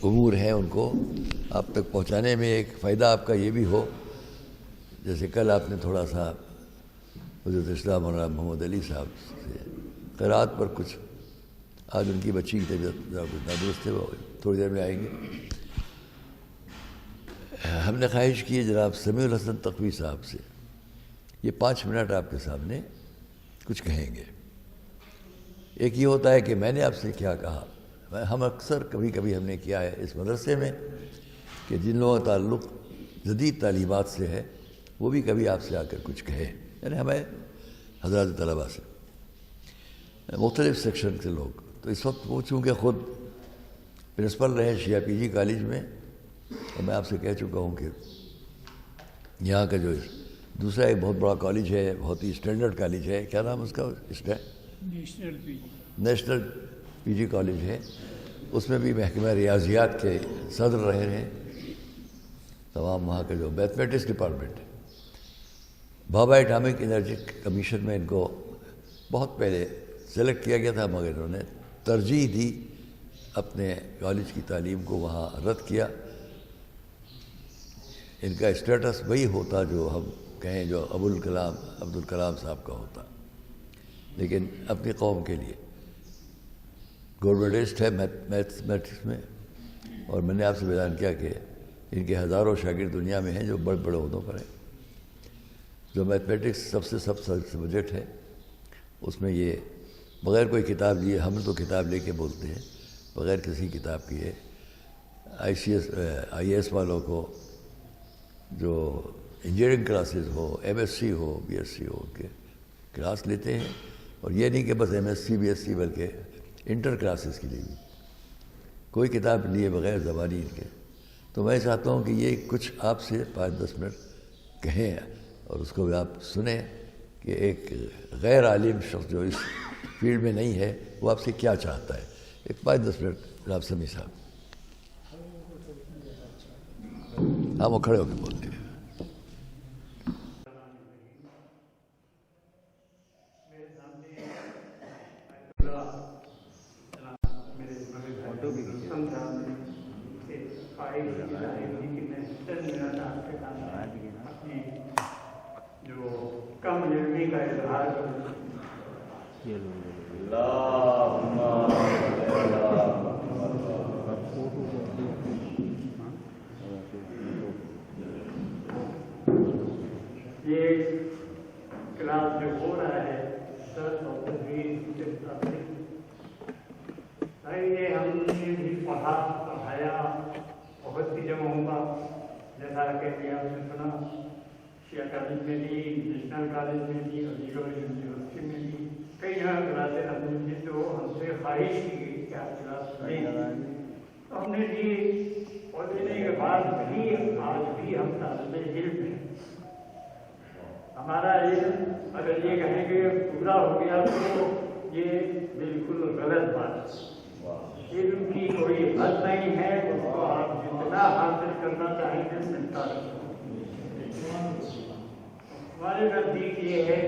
امور ہیں ان کو آپ تک پہنچانے میں ایک فائدہ آپ کا یہ بھی ہو. جیسے کل آپ نے تھوڑا سا حضرت اسلام مولانا محمد علی صاحب سے قرأت پر کچھ، آج ان کی بچی کی طبیعت نادرست ہے، وہ تھوڑی دیر میں آئیں گے. ہم نے خواہش کی ہے جناب سمیع الحسن تقوی صاحب سے یہ 5 منٹ آپ کے سامنے کچھ کہیں گے. ایک یہ ہوتا ہے کہ میں نے آپ سے کیا کہا. ہم اکثر کبھی کبھی ہم نے کیا ہے اس مدرسے میں کہ جن لوگوں کا تعلق جدید تعلیمات سے ہے وہ بھی کبھی آپ سے آ کر کچھ کہے، یعنی ہمیں حضرات طلباء سے مختلف سیکشن کے لوگ. تو اس وقت وہ چونکہ خود پرنسپل رہے شیعہ پی جی کالج میں، اور میں آپ سے کہہ چکا ہوں کہ یہاں کا جو دوسرا ایک بہت بڑا کالج ہے، بہت ہی اسٹینڈرڈ کالج ہے، کیا نام اس کا؟ نیشنل پی جی کالج ہے. اس میں بھی محکمہ ریاضیات کے صدر رہے ہیں. تمام وہاں کا جو میتھمیٹکس ڈپارٹمنٹ ہے، بھابھا ایٹامک انرجی کمیشن میں ان کو بہت پہلے سلیکٹ کیا گیا تھا، مگر انہوں نے ترجیح دی اپنے کالج کی تعلیم کو وہاں رد کیا. ان کا اسٹیٹس وہی ہوتا جو ہم کہیں جو عبد الکلام صاحب کا ہوتا، لیکن اپنی قوم کے لیے گورنمنٹسٹ ہے میتھمیٹکس میں. اور میں نے آپ سے بیان کیا کہ ان کے ہزاروں شاگرد دنیا میں ہیں جو بڑے بڑے عہدوں پر ہیں. جو میتھمیٹکس سب سبجیکٹ ہے اس میں یہ بغیر کوئی کتاب لیے، ہم تو کتاب لے کے بولتے ہیں، بغیر کسی کتاب کی ہے. آئی ایس والوں کو جو انجینئرنگ کلاسز ہو، ایم ایس سی ہو، بی ایس سی ہو کے کلاس لیتے ہیں. اور یہ نہیں کہ بس M S C B S C, بلکہ انٹر کلاسز کے لیے بھی کوئی کتاب لیے بغیر زبانی ان کے. تو میں چاہتا ہوں کہ یہ کچھ آپ سے 5-10 منٹ کہیں اور اس کو بھی آپ سنیں کہ ایک غیر عالم شخص جو اس فیلڈ میں نہیں ہے وہ آپ سے کیا چاہتا ہے. ایک 5-10 منٹ جناب سمیع صاحب. ہاں وہ کھڑے ہو کے بولتے ہیں. کم علمی کا اظہار کروں. یہ کلاس جو ہو رہا ہے درس اور تدریس کے یہ ہم نے بھی پڑھایا بہت سی جگہوں پر، جیسا کہ آپ نے سنا شیعہ کالج میں بھی، نیشنل کالج میں بھی، علی گڑھ یونیورسٹی میں بھی کئی جگہ کلاسیں ہم نے دی. تو ہم سے خواہش کی گئی کہ آپ کلاس لیں، تو ہم نے دی. اور دینے کے بعد بھی آج بھی ہم طالب علم ہیں. ہمارا علم اگر یہ کہیں کہ پورا ہو گیا تو یہ بالکل غلط بات ہے. علم کی کوئی حد نہیں ہے، اس کو آپ جتنا حاصل کرنا چاہیں گے ملتا رہے. ہمارے نزدیک یہ ہے،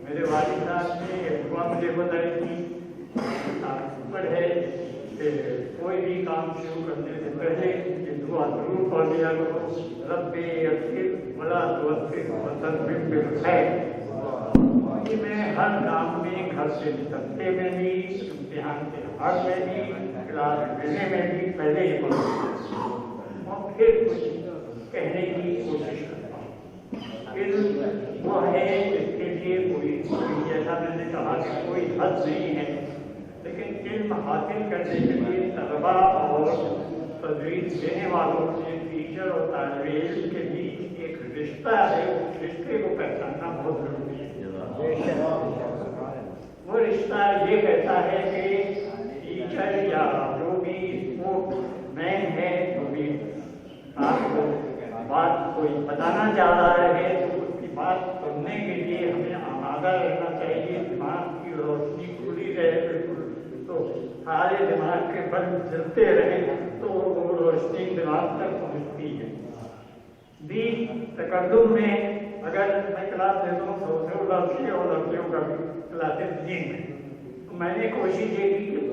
میرے والد صاحب نے یہ دعا مجھے بتائی تھی پر ہے کہ کوئی بھی کام شروع کرنے سے پہلے یہ دعا ضرور پڑھ لیا کرو، رب یسر ولا تعسر وثبت بالخیر. کہ میں ہر کام میں، گھر سے نکلتے میں بھی، امتحان کے حال میں بھی، کلاس لینے میں بھی پہلے ہی پڑھوں اور پھر کچھ کہنے کی کوشش کرتا ہوں. علم وہ ہے جس کے لیے کوئی جیسا میں نے کہا کہ کوئی حد نہیں ہے، لیکن علم حاصل کرنے کے لیے طلباء اور تدریس دینے والوں کے، ٹیچر اور طالب علم کے بیچ ایک رشتہ ہے. اس رشتے کو پہچاننا بہت ضروری ہے. وہ رشتہ یہ کہتا ہے کہ ٹیچر یا جو بھی اسپورٹ مین ہے، جو بھی آپ کو بات کوئی بتانا چاہ رہا ہے تو اس کی بات سننے کے لیے ہمیں آمادہ رہنا چاہیے. دماغ کی روشنی کھلی رہے بالکل، تو سارے دماغ کے بلب جلتے رہے تو وہ روشنی دماغ تک پہنچتی ہے. تکلم میں اگر میں کلاس لیتا ہوں تو لڑکے اور لڑکیوں کا بھی کلاسز دیں گے، تو میں نے کوشش یہ کی کہ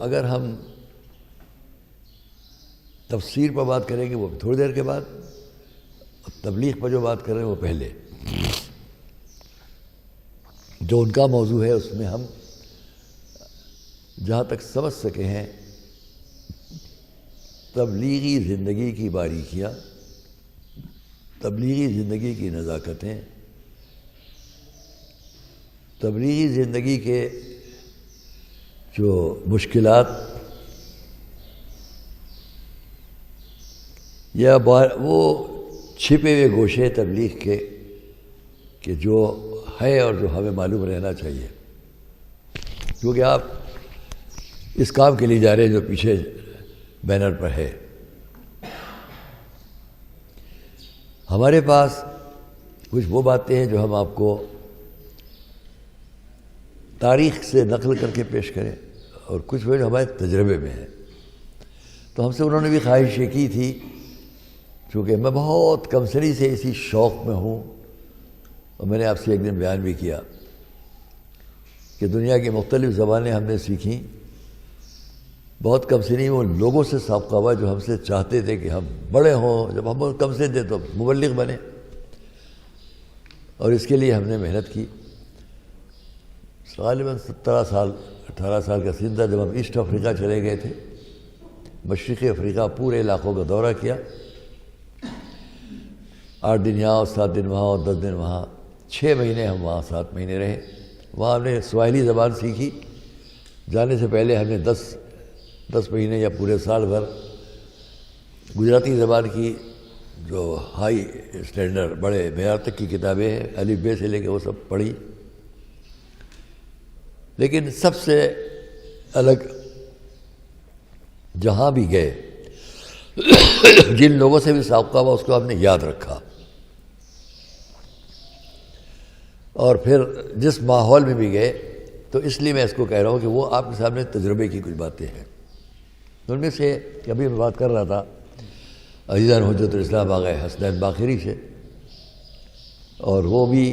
اگر ہم تفسیر پر بات کریں گے وہ تھوڑی دیر کے بعد، تبلیغ پر جو بات کر رہے ہیں وہ پہلے. جو ان کا موضوع ہے اس میں ہم جہاں تک سمجھ سکے ہیں تبلیغی زندگی کی باریکیاں، تبلیغی زندگی کی نزاکتیں، تبلیغی زندگی کے جو مشکلات یا وہ چھپے ہوئے گوشے تبلیغ کے کہ جو ہے اور جو ہمیں معلوم رہنا چاہیے، کیونکہ آپ اس کام کے لیے جا رہے ہیں جو پیچھے بینر پر ہے. ہمارے پاس کچھ وہ باتیں ہیں جو ہم آپ کو تاریخ سے نقل کر کے پیش کریں، اور کچھ وہ جو ہمارے تجربے میں ہے. تو ہم سے انہوں نے بھی خواہش یہ کی تھی، چونکہ میں بہت کم سنی سے اسی شوق میں ہوں، اور میں نے آپ سے ایک دن بیان بھی کیا کہ دنیا کی مختلف زبانیں ہم نے سیکھیں، بہت کم سنی وہ لوگوں سے سابقہ ہوا جو ہم سے چاہتے تھے کہ ہم بڑے ہوں، جب ہم کم سن تھے تو مبلغ بنے، اور اس کے لیے ہم نے محنت کی. غالباً 18 سال کا سن تھا جب ہم ایسٹ افریقہ چلے گئے تھے، مشرقی افریقہ پورے علاقوں کا دورہ کیا. 8 دن یہاں اور 7 دن وہاں اور 10 دن وہاں، 6 مہینے ہم وہاں 7 مہینے رہے. وہاں ہم نے سواحلی زبان سیکھی. جانے سے پہلے ہم نے 10 مہینے یا پورے سال بھر گجراتی زبان کی جو ہائی اسٹینڈرڈ بڑے معیار تک کی کتابیں ہیں، الف بے سے لے کے وہ سب پڑھی. لیکن سب سے الگ جہاں بھی گئے جن لوگوں سے بھی سابقہ ہوا اس کو ہم نے یاد رکھا، اور پھر جس ماحول میں بھی گئے. تو اس لیے میں اس کو کہہ رہا ہوں کہ وہ آپ کے سامنے تجربے کی کچھ باتیں ہیں. ان میں سے ابھی میں بات کر رہا تھا عزیزان حجت الاسلام آغا حسنین باقری سے، اور وہ بھی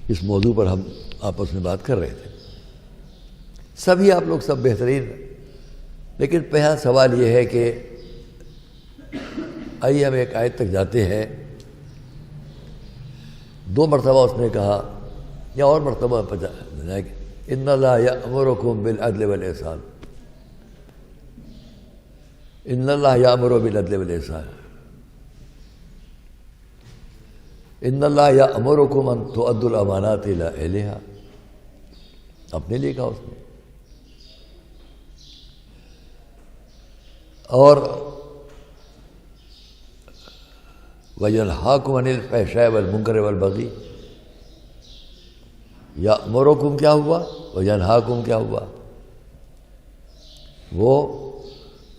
اس موضوع پر ہم آپس میں بات کر رہے تھے. سبھی آپ لوگ سب بہترین، لیکن پہلا سوال یہ ہے کہ آئیے ہم ایک آیت تک جاتے ہیں. 2 مرتبہ اس نے کہا یا اور مرتبہ ان اللہ یأمرکم بالعدل والإحسان، ان اللہ یأمر بالعدل والإحسان، ان اللہ یأمرکم ان تؤدوا الامانات الی اہلہا. اپنے لیے کہا اس نے. اور وَيَنْهَاكُمْ عَنِ الْفَحْشَاءِ وَالْمُنكَرِ وَالْبَغْيِ. یأمرکم کیا ہوا، وَيَنْهَاكُمْ کیا ہوا؟ وہ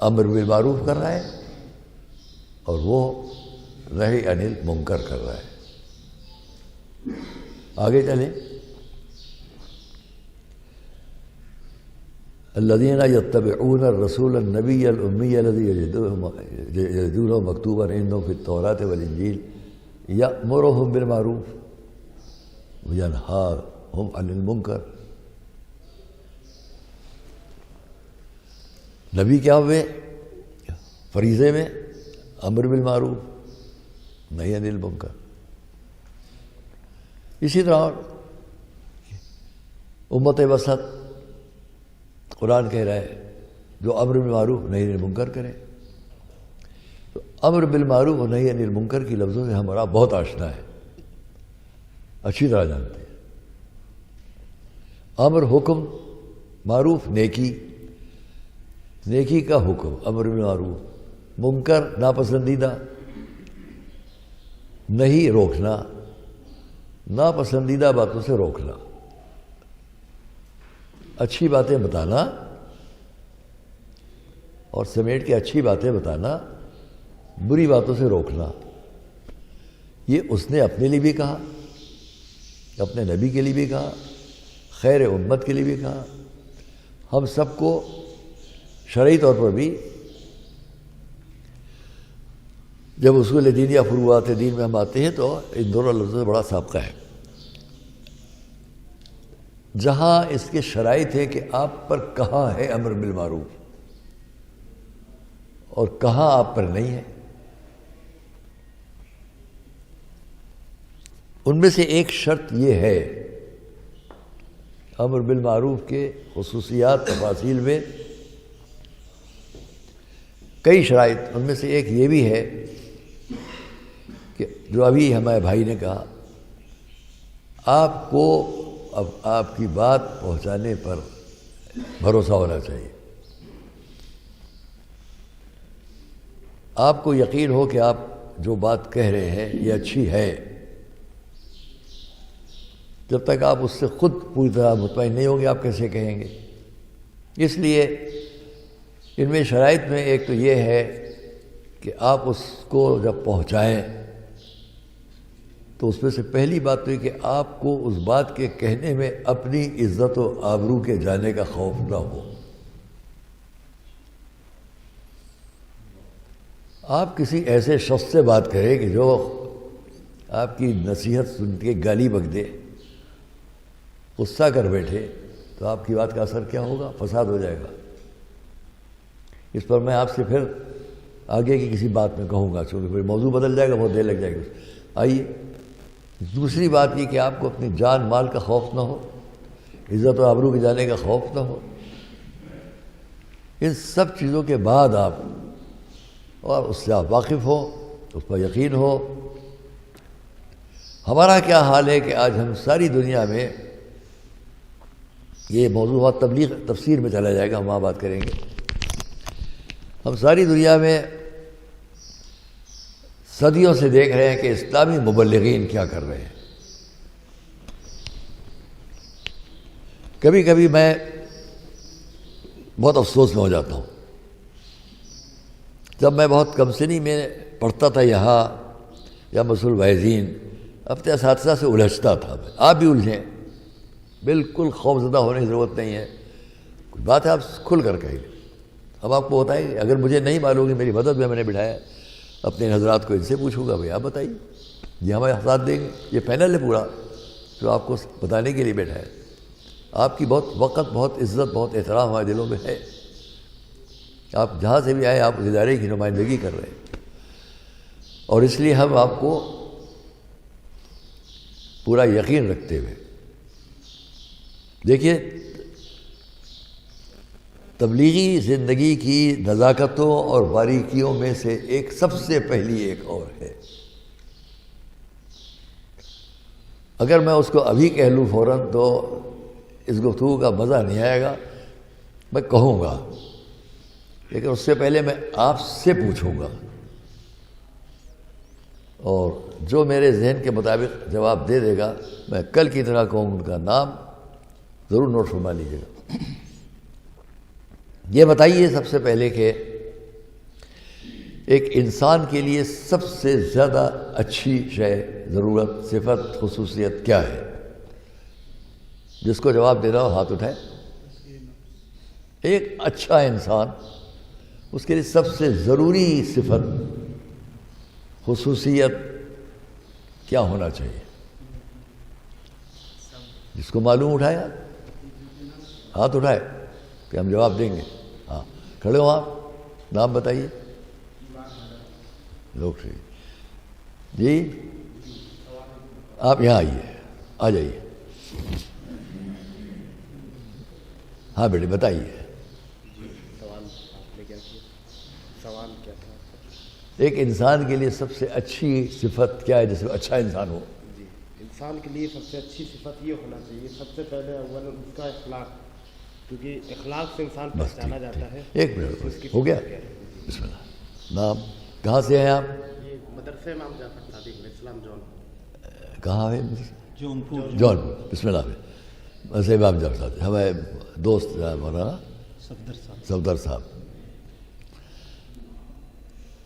امر بالمعروف کر رہا ہے اور وہ نہی عن المنکر کر رہا ہے. آگے چلیں. الذين يتبعون الرسول النبي الأمي الذي يجدونه مكتوبا عندهم في التوراة والإنجيل يأمرهم بالمعروف وينهاهم عن المنكر. نبی کیا ہوئے فریضے میں؟ امر بالمعروف نہی عن المنکر. اسی طرح امت وسط قرآن کہہ رہا ہے جو امر بالمعروف نہی عن المنکر کرے. تو امر بالمعروف اور نہی عن المنکر کی لفظوں سے ہمارا بہت آشنا ہے، اچھی طرح جانتے ہیں. امر حکم، معروف نیکی، نیکی کا حکم امر بالمعروف، منکر ناپسندیدہ، نہیں روکنا، ناپسندیدہ باتوں سے روکنا، اچھی باتیں بتانا اور سمیٹ کے اچھی باتیں بتانا، بری باتوں سے روکنا. یہ اس نے اپنے لیے بھی کہا، اپنے نبی کے لیے بھی کہا، خیر امت کے لیے بھی کہا. ہم سب کو شرعی طور پر بھی جب اصول دین یا فروعات دین میں ہم آتے ہیں تو ان دونوں لفظوں سے بڑا سابقہ ہے. جہاں اس کے شرائط ہے کہ آپ پر کہاں ہے امر بالمعروف اور کہاں آپ پر نہیں ہے. ان میں سے ایک شرط یہ ہے امر بالمعروف کے خصوصیات تفاصیل میں کئی شرائط، ان میں سے ایک یہ بھی ہے کہ جو ابھی ہمارے بھائی نے کہا، آپ کو اب آپ کی بات پہنچانے پر بھروسہ ہونا چاہیے. آپ کو یقین ہو کہ آپ جو بات کہہ رہے ہیں یہ اچھی ہے. جب تک آپ اس سے خود پوری طرح مطمئن نہیں ہوں گے آپ کیسے کہیں گے؟ اس لیے ان میں شرائط میں ایک تو یہ ہے کہ آپ اس کو جب پہنچائیں تو اس میں سے پہلی بات تو یہ کہ آپ کو اس بات کے کہنے میں اپنی عزت و آبرو کے جانے کا خوف نہ ہو. آپ کسی ایسے شخص سے بات کریں کہ جو آپ کی نصیحت سن کے گالی بک دے، غصہ کر بیٹھے، تو آپ کی بات کا اثر کیا ہوگا؟ فساد ہو جائے گا. اس پر میں آپ سے پھر آگے کی کسی بات میں کہوں گا، چونکہ پھر موضوع بدل جائے گا، بہت دیر لگ جائے گی. آئیے دوسری بات یہ کہ آپ کو اپنی جان مال کا خوف نہ ہو، عزت و آبرو کے جانے کا خوف نہ ہو. ان سب چیزوں کے بعد آپ اور اس سے آپ واقف ہو، اس پر یقین ہو. ہمارا کیا حال ہے کہ آج ہم ساری دنیا میں، یہ موضوع بہت تفسیر میں چلا جائے گا، ہم وہاں بات کریں گے. ہم ساری دنیا میں صدیوں سے دیکھ رہے ہیں کہ اسلامی مبلغین کیا کر رہے ہیں. کبھی کبھی میں بہت افسوس میں ہو جاتا ہوں. جب میں بہت کم سنی میں پڑھتا تھا یہاں یا مسئول وائزین، اپنے اساتذہ سے الجھتا تھا. آپ بھی الجھیں، بالکل خوف زدہ ہونے کی ضرورت نہیں ہے. کوئی بات ہے آپ کھل کر کہیں. اب آپ کو بتائیں، اگر مجھے نہیں معلوم کہ میری مدد میں نے بٹھایا، اپنے حضرات کو ان سے پوچھوں گا، بھائی آپ بتائیے، یہ ہمارے ساتھ دیں گے. یہ پینل ہے پورا جو آپ کو بتانے کے لیے بیٹھا ہے. آپ کی بہت وقت، بہت عزت، بہت احترام ہمارے دلوں میں ہے. آپ جہاں سے بھی آئے آپ اس ادارے کی نمائندگی کر رہے ہیں، اور اس لیے ہم آپ کو پورا یقین رکھتے ہوئے، دیکھیے تبلیغی زندگی کی نزاکتوں اور باریکیوں میں سے ایک سب سے پہلی ایک اور ہے. اگر میں اس کو ابھی کہہ لوں فوراً تو اس گفتگو کا مزہ نہیں آئے گا. میں کہوں گا، لیکن اس سے پہلے میں آپ سے پوچھوں گا، اور جو میرے ذہن کے مطابق جواب دے دے گا میں کل کی طرح کہوں ان کا نام ضرور نوٹ فرما لیجیے گا. یہ بتائیے سب سے پہلے کہ ایک انسان کے لیے سب سے زیادہ اچھی شے، ضرورت، صفت، خصوصیت کیا ہے؟ جس کو جواب دینا ہو ہاتھ اٹھائے. ایک اچھا انسان، اس کے لیے سب سے ضروری صفت، خصوصیت کیا ہونا چاہیے؟ جس کو معلوم اٹھایا ہاتھ اٹھائے کہ ہم جواب دیں گے. ہاں کھڑے ہو آپ، نام بتائیے. لوگ جی آپ یہاں آئیے، آ جائیے. ہاں بیٹے بتائیے. ایک انسان کے لیے سب سے اچھی صفت کیا ہے جس میں اچھا انسان ہو؟ جی، انسان کے لیے سب سے اچھی صفت یہ ہونا چاہیے، سب سے پہلے اول اس کا اخلاق، کیونکہ اخلاق سے انسان پہچانا جاتا ہے. ایک منٹ ہو گیا. بسم اللہ. نام کہاں سے ہیں آپ؟ یہ مدرسے امام جعفر صادق اسلام جون. کہاں ہے؟ جونپور. جونپور. بسم اللہ. بس امام جعفر صادق ہمارے دوست مولانا صفدر صاحب.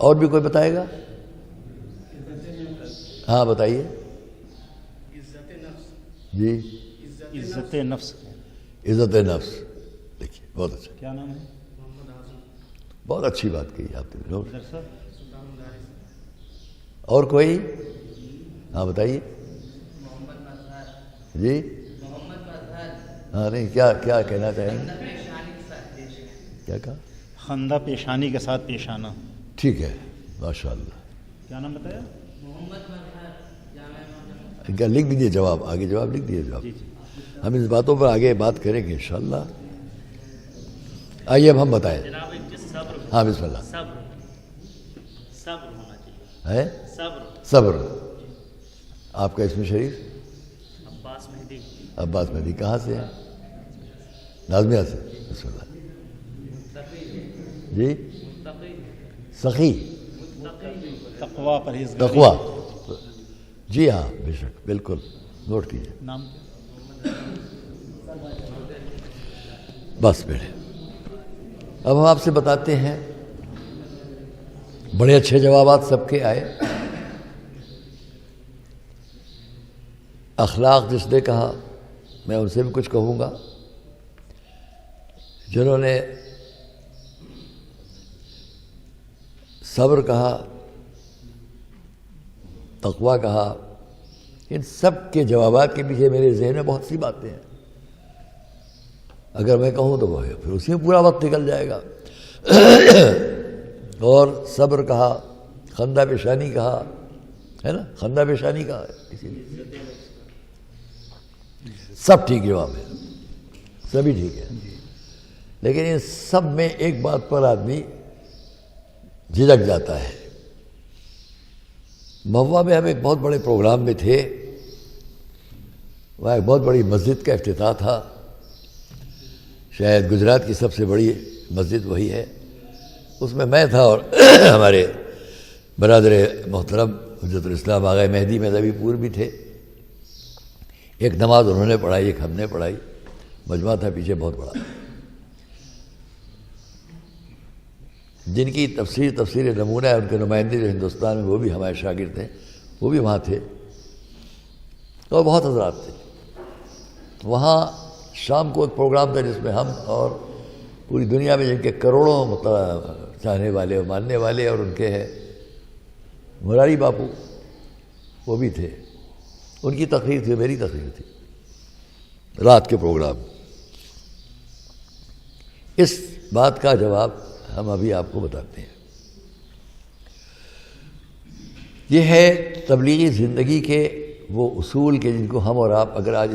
اور بھی کوئی بتائے گا؟ ہاں بتائیے. جی عزت نفس. عزت نفس. دیکھیے بہت اچھا. کیا نام ہے؟ بہت اچھی بات کہی آپ نے. اور کوئی؟ ہاں بتائیے. جی ہاں نہیں کیا کہنا چاہیں گے؟ کیا کہا؟ خندہ پیشانی کے ساتھ پیش آنا. ٹھیک ہے، ماشاء اللہ. کیا نام بتایا؟ کیا لکھ دیجیے جواب، آگے جواب لکھ دیجیے جواب. جی جی. ہم اس باتوں پر آگے بات کریں گے انشاءاللہ. آئیے اب ہم بتائیں. جناب ایک چیز صبر. ہاں بسم اللہ. صبر ہونا چاہیے. ہے صبر. صبر. آپ کا اسم شریف؟ عباس مہدی. عباس مہدی. کہاں سے ہیں؟ نازمیہ سے. بسم اللہ. جی سخی تقویٰ پرہیزگاری. تقویٰ. جی ہاں بے شک، بالکل نوٹ کیجیے. نام بس بیٹے اب ہم آپ سے بتاتے ہیں. بڑے اچھے جوابات سب کے آئے. اخلاق جس نے کہا میں ان سے بھی کچھ کہوں گا. جنہوں نے صبر کہا، تقویٰ کہا، ان سب کے جوابات کے پیچھے میرے ذہن میں بہت سی باتیں ہیں. اگر میں کہوں تو وہ پھر اسی میں پورا وقت نکل جائے گا. اور صبر کہا، خندہ پیشانی کہا، ہے نا، خندہ پیشانی کہا ہے. اسی لیے سب ٹھیک جواب ہے، سبھی ٹھیک ہے. لیکن ان سب میں ایک بات پر آدمی جھجک جاتا ہے. مہوا میں ہم ایک بہت بڑے پروگرام میں تھے. وہاں ایک بہت بڑی مسجد کا افتتاح تھا. شاید گجرات کی سب سے بڑی مسجد وہی ہے. اس میں تھا اور ہمارے برادر محترم حجت الاسلام آغا مہدی مذہبی پور بھی تھے. ایک نماز انہوں نے پڑھائی، ایک ہم نے پڑھائی. مجمع تھا پیچھے بہت بڑا. جن کی تفسیر نمونہ ہے، ان کے نمائندے جو ہندوستان میں وہ بھی ہمارے شاگرد تھے، وہ بھی وہاں تھے. اور بہت حضرات تھے. وہاں شام کو ایک پروگرام تھا جس میں ہم اور پوری دنیا میں جن کے کروڑوں چاہنے والے اور ماننے والے اور ان کے ہے مراری باپو وہ بھی تھے. ان کی تقریر تھی، میری تقریر تھی رات کے پروگرام. اس بات کا جواب ہم ابھی آپ کو بتاتے ہیں. یہ ہے تبلیغی زندگی کے وہ اصول کے جن کو ہم اور آپ اگر آج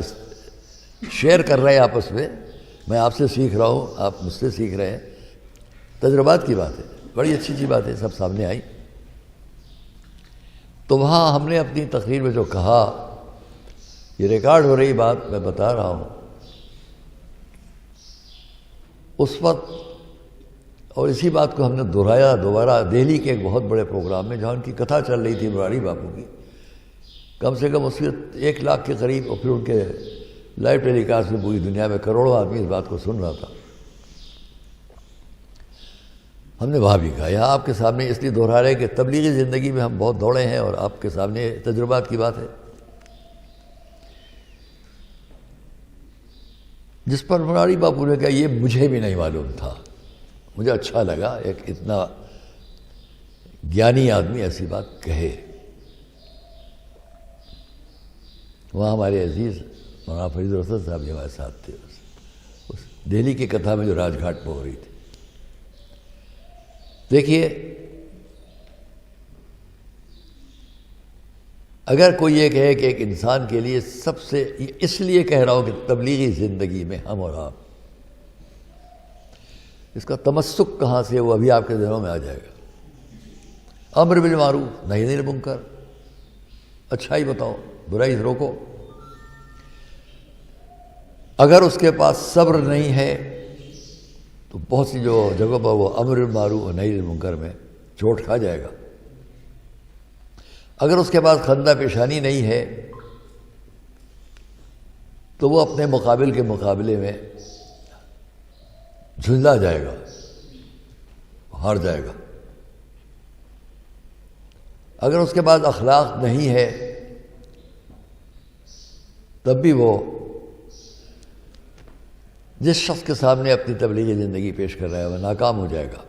شیئر کر رہے ہیں آپس میں آپ سے سیکھ رہا ہوں، آپ مجھ سے سیکھ رہے ہیں. تجربات کی بات ہے، بڑی اچھی بات ہے، سب سامنے آئی. تو وہاں ہم نے اپنی تقریر میں جو کہا، یہ ریکارڈ ہو رہی بات میں بتا رہا ہوں. اس وقت اور اسی بات کو ہم نے دہرایا دوبارہ دہلی کے ایک بہت بڑے پروگرام میں، جہاں ان کی کتھا چل رہی تھی مراری باپو کی. کم سے کم اس کے 1 لاکھ کے قریب، اور پھر ان کے لائیو ٹیلی کاسٹ میں پوری دنیا میں کروڑوں آدمی اس بات کو سن رہا تھا. ہم نے وہاں بھی کہا، یہاں آپ کے سامنے اس لیے دہرا رہے کہ تبلیغی زندگی میں ہم بہت دوڑے ہیں اور آپ کے سامنے تجربات کی بات ہے. جس پر مراری باپو نے کہا یہ مجھے بھی نہیں معلوم تھا. مجھے اچھا لگا ایک اتنا گیانی آدمی ایسی بات کہے. وہاں ہمارے عزیز مولانا فرید الحسن صاحب بھی ہمارے ساتھ تھے اس دہلی کی کتھا میں جو راج گھاٹ پہ ہو رہی تھی. دیکھیے، اگر کوئی یہ کہے کہ ایک انسان کے لیے سب سے، اس لیے کہہ رہا ہوں کہ تبلیغی زندگی میں ہم اور آپ، اس کا تمسک کہاں سے، وہ ابھی آپ کے ذہنوں میں آ جائے گا. امر بالمعروف نہی عن المنکر، اچھائی بتاؤ، برائی سے روکو. اگر اس کے پاس صبر نہیں ہے تو بہت سی جو جگہ پر وہ امر بالمعروف اور نہی عن المنکر میں چوٹ کھا جائے گا. اگر اس کے پاس خندہ پیشانی نہیں ہے تو وہ اپنے مقابل کے مقابلے میں جھنجلا جائے گا، ہار جائے گا. اگر اس کے پاس اخلاق نہیں ہے تب بھی وہ جس شخص کے سامنے اپنی تبلیغی زندگی پیش کر رہا ہے وہ ناکام ہو جائے گا.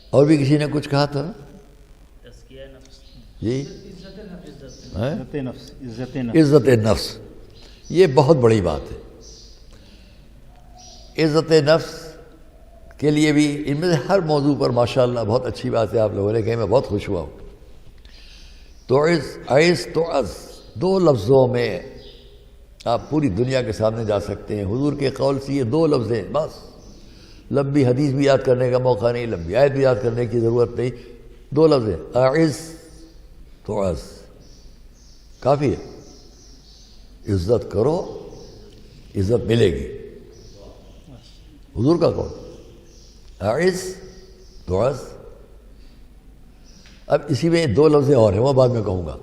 اور بھی کسی نے کچھ کہا تھا نا؟ تزکیہ نفس. جی ہیں؟ عزت نفس، عزت نفس، عزت نفس، یہ بہت بڑی بات ہے۔ عزت نفس کے لیے بھی ان میں سے ہر موضوع پر ماشاءاللہ بہت اچھی بات ہے آپ لوگوں نے کہی، میں بہت خوش ہوا ہوں۔ عز دو لفظوں میں آپ پوری دنیا کے سامنے جا سکتے ہیں۔ حضور کے قول سے یہ دو لفظ ہیں بس، لمبی حدیث بھی یاد کرنے کا موقع نہیں، لمبی آیت بھی یاد کرنے کی ضرورت نہیں، دو لفظ ہیں، اعز تعز، کافی ہے۔ عزت کرو عزت ملے گی، حضور کا قول، اعز تعز۔ اب اسی میں دو لفظ اور ہیں، وہ بعد میں کہوں گا۔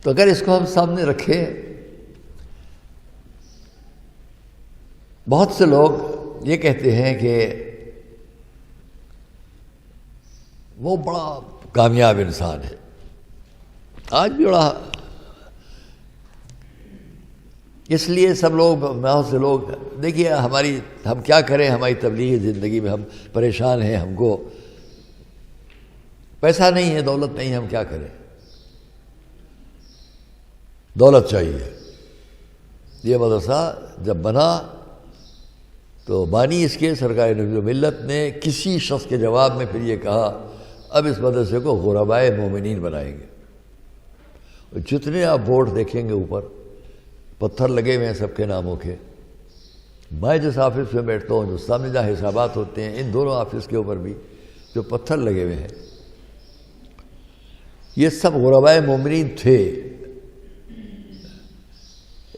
تو اگر اس کو ہم سامنے رکھیں، بہت سے لوگ یہ کہتے ہیں کہ وہ بڑا کامیاب انسان ہے، آج بھی بڑا، اس لیے سب لوگ، بہت سے لوگ، دیکھیے ہم کیا کریں، ہماری تبلیغی زندگی میں ہم پریشان ہیں، ہم کو پیسہ نہیں ہے، دولت نہیں ہے، ہم کیا کریں؟ دولت چاہیے۔ یہ مدرسہ جب بنا تو بانی اس کے سرکار نبی ملت نے کسی شخص کے جواب میں پھر یہ کہا، اب اس مدرسے کو غربائے مومنین بنائیں گے۔ اور جتنے آپ بورڈ دیکھیں گے اوپر پتھر لگے ہوئے ہیں سب کے ناموں کے، میں جس آفس میں بیٹھتا ہوں، جو سامنے جہاں حسابات ہوتے ہیں، ان دونوں آفس کے اوپر بھی جو پتھر لگے ہوئے ہیں، یہ سب غربائے مومنین تھے۔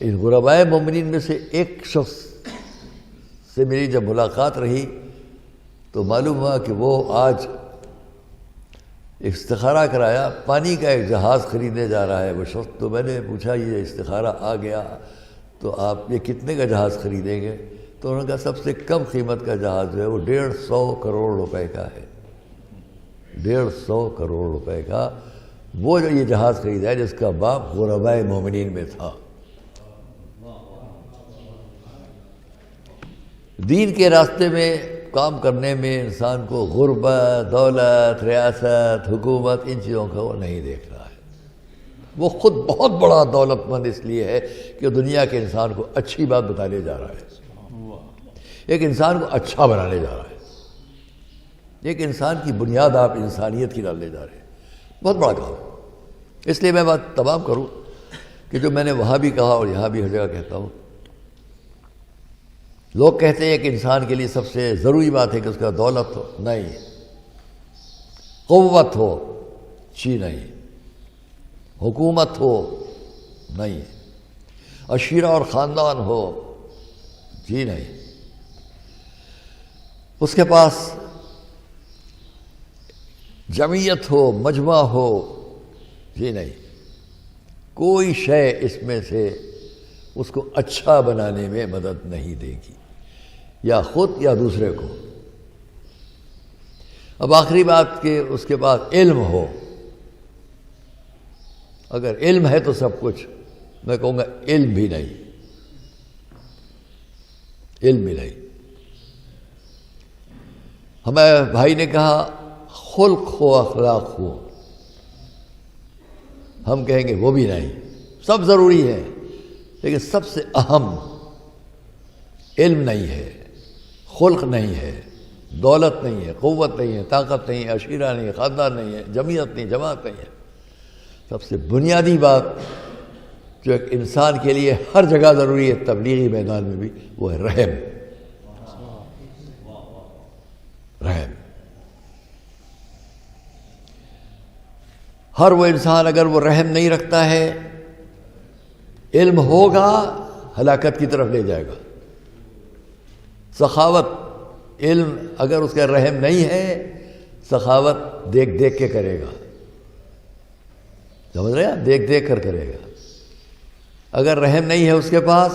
ان غربائے مومنین میں سے ایک شخص سے میری جب ملاقات رہی تو معلوم ہوا کہ وہ آج استخارہ کرایا، پانی کا ایک جہاز خریدنے جا رہا ہے وہ شخص۔ تو میں نے پوچھا یہ استخارہ آ گیا تو آپ یہ کتنے کا جہاز خریدیں گے؟ تو انہوں نے کہا سب سے کم قیمت کا جہاز جو ہے وہ 150 کروڑ روپے کا ہے، 150 کروڑ روپے کا وہ جو یہ جہاز خریدا ہے، جس کا باپ غربائے مومنین میں تھا۔ دین کے راستے میں کام کرنے میں انسان کو غربت، دولت، ریاست، حکومت، ان چیزوں کا وہ نہیں دیکھ رہا ہے۔ وہ خود بہت بڑا دولت مند اس لیے ہے کہ دنیا کے انسان کو اچھی بات بتانے جا رہا ہے، ایک انسان کو اچھا بنانے جا رہا ہے، ایک انسان کی بنیاد آپ انسانیت کی ڈالنے جا رہے ہیں، بہت بڑا کام۔ اس لیے میں بات تمام کروں کہ جو میں نے وہاں بھی کہا اور یہاں بھی ہر جگہ کہتا ہوں، لوگ کہتے ہیں کہ انسان کے لیے سب سے ضروری بات ہے کہ اس کا دولت ہو، نہیں، قوت ہو، جی نہیں، حکومت ہو، نہیں، عشیرہ اور خاندان ہو، جی نہیں، اس کے پاس جمعیت ہو، مجمع ہو، جی نہیں، کوئی شے اس میں سے اس کو اچھا بنانے میں مدد نہیں دے گی، یا خود یا دوسرے کو۔ اب آخری بات کہ اس کے پاس علم ہو، اگر علم ہے تو سب کچھ، میں کہوں گا علم بھی نہیں، علم بھی نہیں۔ ہمارے بھائی نے کہا خلق ہو، اخلاق ہو، ہم کہیں گے وہ بھی نہیں، سب ضروری ہے، لیکن سب سے اہم علم نہیں ہے، خلق نہیں ہے، دولت نہیں ہے، قوت نہیں ہے، طاقت نہیں ہے، عشیرہ نہیں ہے، خاندان نہیں ہے، جمعیت نہیں، جماعت نہیں ہے۔ سب سے بنیادی بات جو ایک انسان کے لیے ہر جگہ ضروری ہے، تبلیغی میدان میں بھی، وہ ہے رحم۔ رحم۔ ہر وہ انسان اگر وہ رحم نہیں رکھتا ہے، علم ہوگا ہلاکت کی طرف لے جائے گا۔ سخاوت، علم اگر اس کا رحم نہیں ہے، سخاوت دیکھ دیکھ کے کرے گا، سمجھ رہے ہیں؟ دیکھ دیکھ کر کرے گا۔ اگر رحم نہیں ہے اس کے پاس،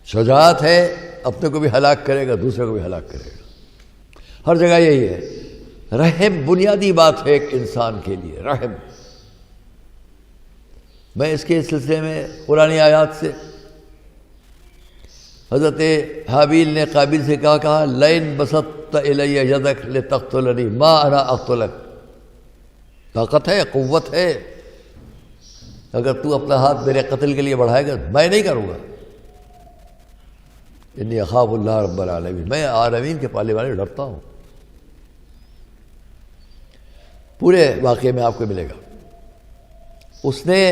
شجاعت ہے، اپنے کو بھی ہلاک کرے گا، دوسرے کو بھی ہلاک کرے گا۔ ہر جگہ یہی ہے، رحم بنیادی بات ہے ایک انسان کے لیے، رحم۔ میں اس کے سلسلے میں قرآنی آیات سے، حضرت حابیل نے قابیل سے کہا لئن بسطت الی یدک لتقتلنی ما انا اقتلک، طاقت ہے، قوت ہے. اگر تو اپنا ہاتھ میرے قتل کے لیے بڑھائے گا میں نہیں کروں گا. انی اخاف اللہ رب العالمین، میں عالمین کے پالنے والے ڈرتا ہوں. پورے واقعے میں آپ کو ملے گا. اس نے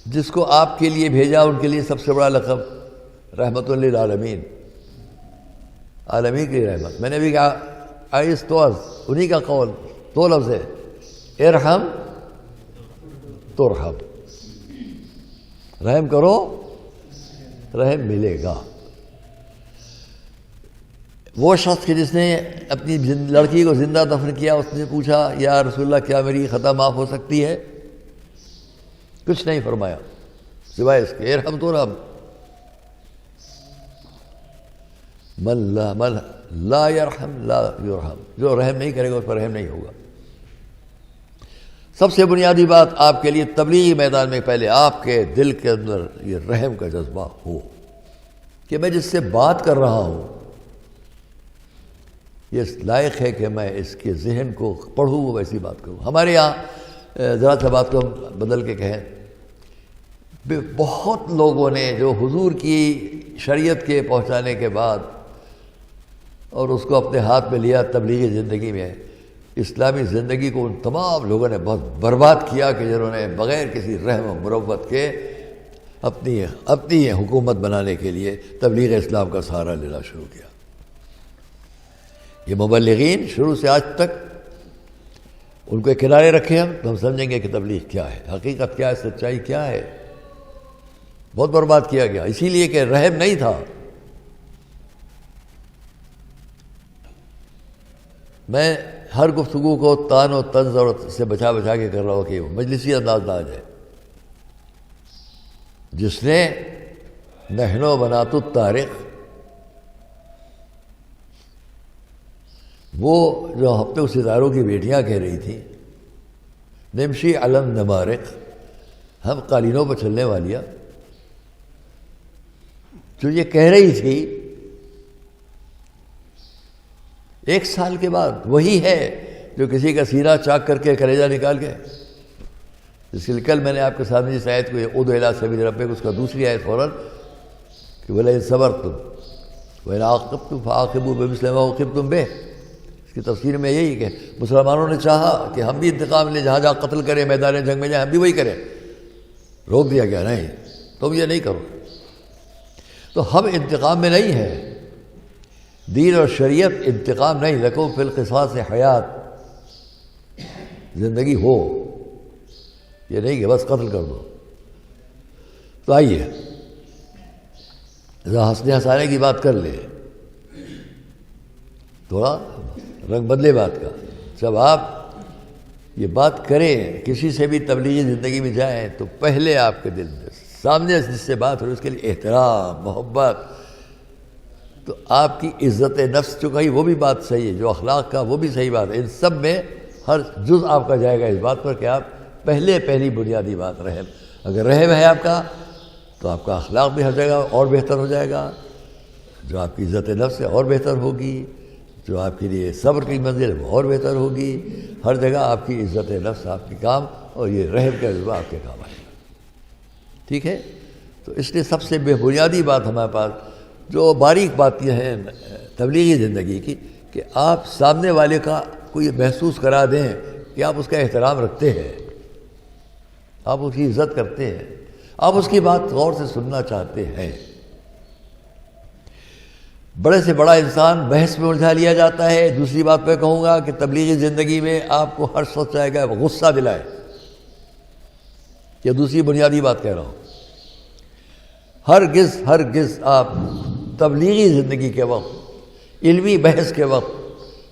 جس کو آپ کے لیے بھیجا ان کے لیے سب سے بڑا لقب رحمت للعالمین، عالمین کی رحمت. میں نے بھی کہا آئس تو انہی کا قول، دو لفظ ہے، ارحم ترحم، رحم کرو رحم ملے گا. وہ شخص کہ جس نے اپنی لڑکی کو زندہ دفن کیا، اس نے پوچھا یا رسول اللہ کیا میری خطا معاف ہو سکتی ہے؟ کچھ نہیں فرمایا سوائے اس کے ارحم ترحم. من لا یرحم لا یرحم، جو رحم نہیں کرے گا اس پر رحم نہیں ہوگا. سب سے بنیادی بات آپ کے لیے تبلیغی میدان میں پہلے آپ کے دل کے اندر یہ رحم کا جذبہ ہو کہ میں جس سے بات کر رہا ہوں یہ لائق ہے کہ میں اس کے ذہن کو پڑھوں، وہ ویسی بات کروں. ہمارے یہاں ذرا سا بات کو ہم بدل کے کہیں، بہت لوگوں نے جو حضور کی شریعت کے پہنچانے کے بعد اور اس کو اپنے ہاتھ میں لیا تبلیغی زندگی میں، اسلامی زندگی کو ان تمام لوگوں نے بہت برباد کیا کہ جنہوں نے بغیر کسی رحم و مروت کے اپنی حکومت بنانے کے لیے تبلیغ اسلام کا سہارا لینا شروع کیا. یہ مبلغین شروع سے آج تک ان کو کنارے رکھے ہم تو ہم سمجھیں گے کہ تبلیغ کیا ہے، حقیقت کیا ہے، سچائی کیا ہے. بہت برباد کیا گیا اسی لیے کہ رحم نہیں تھا. میں ہر گفتگو کو تان و طنز اور سے بچا کے کر رہا ہوں کہ وہ مجلسی انداز نہ آ جائے. جس نے نحن بنات الطارق، وہ جو ہفتے ستاروں کی بیٹیاں کہہ رہی تھیں نمشی علی النمارق، ہم قالینوں پر چلنے والیاں، جو یہ کہہ رہی تھی 1 سال کے بعد وہی ہے جو کسی کا سینہ چاک کر کے کلیجہ نکال کے، جس کے کل میں نے آپ کے سامنے جس آیت کو ادعو الی سبیل ربک، اس کا دوسری آیت فوراً کہ وَلَئِن صَبَرْتُمْ وَإِنْ عَاقَبْتُمْ فَعَاقِبُوا بِمِثْلِ مَا عُوقِبْتُمْ بِهِ. اس کی تفسیر میں یہی کہ مسلمانوں نے چاہا کہ ہم بھی انتقام لیں، جہاں جہاں قتل کریں، میدان جنگ میں جائیں، ہم بھی وہی کریں. روک دیا گیا نہیں، تم یہ نہیں کرو. تو ہم انتقام میں نہیں ہیں. دین اور شریعت انتقام نہیں. لکم فی القصاص حیات، زندگی ہو، یہ نہیں کہ بس قتل کر دو. تو آئیے ذرا ہنسنے ہنسانے کی بات کر لیں، تھوڑا رنگ بدلے بات کا. جب آپ یہ بات کریں، کسی سے بھی تبلیغی زندگی میں جائیں، تو پہلے آپ کے دل میں سامنے جس سے بات ہو اس کے لیے احترام، محبت. تو آپ کی عزت نفس جو کہی وہ بھی بات صحیح ہے، جو اخلاق کا وہ بھی صحیح بات ہے. ان سب میں ہر جز آپ کا جائے گا اس بات پر کہ آپ پہلی بنیادی بات رحم. اگر رحم ہے آپ کا تو آپ کا اخلاق بھی ہر جگہ اور بہتر ہو جائے گا، جو آپ کی عزت نفس ہے اور بہتر ہوگی، جو آپ کے لیے صبر کی منزل وہ اور بہتر ہوگی. ہر جگہ آپ کی عزت نفس آپ کے کام اور یہ رحم کا جذبہ آپ کے کام آئے گا. ٹھیک ہے؟ تو اس لیے سب سے بے بنیادی بات ہمارے پاس جو باریک باتیں ہیں تبلیغی زندگی کی، کہ آپ سامنے والے کا کو یہ محسوس کرا دیں کہ آپ اس کا احترام رکھتے ہیں، آپ اس کی عزت کرتے ہیں، آپ اس کی بات غور سے سننا چاہتے ہیں. بڑے سے بڑا انسان بحث میں الجھا لیا جاتا ہے. دوسری بات میں کہوں گا کہ تبلیغی زندگی میں آپ کو ہر شخص چاہے گا غصہ دلائے. یہ دوسری بنیادی بات کہہ رہا ہوں. ہرگز آپ تبلیغی زندگی کے وقت، علمی بحث کے وقت،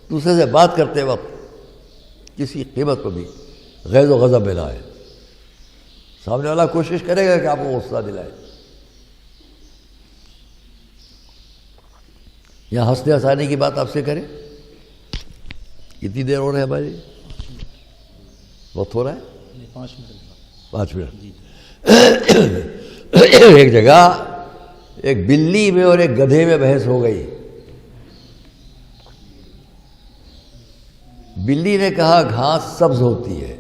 دوسرے سے بات کرتے وقت کسی قیمت پر بھی غیظ و غضب میں نہ آئے. سامنے والا کوشش کرے گا کہ آپ کو غصہ دلائے. یہاں ہنسنے ہنسانے کی بات آپ سے کریں. کتنی دیر ہو رہا ہے ہماری؟ بہت ہو رہا ہے؟ 5 منٹ. ایک جگہ ایک بلی میں اور ایک گدھے میں بحث ہو گئی. بلی نے کہا گھاس سبز ہوتی ہے،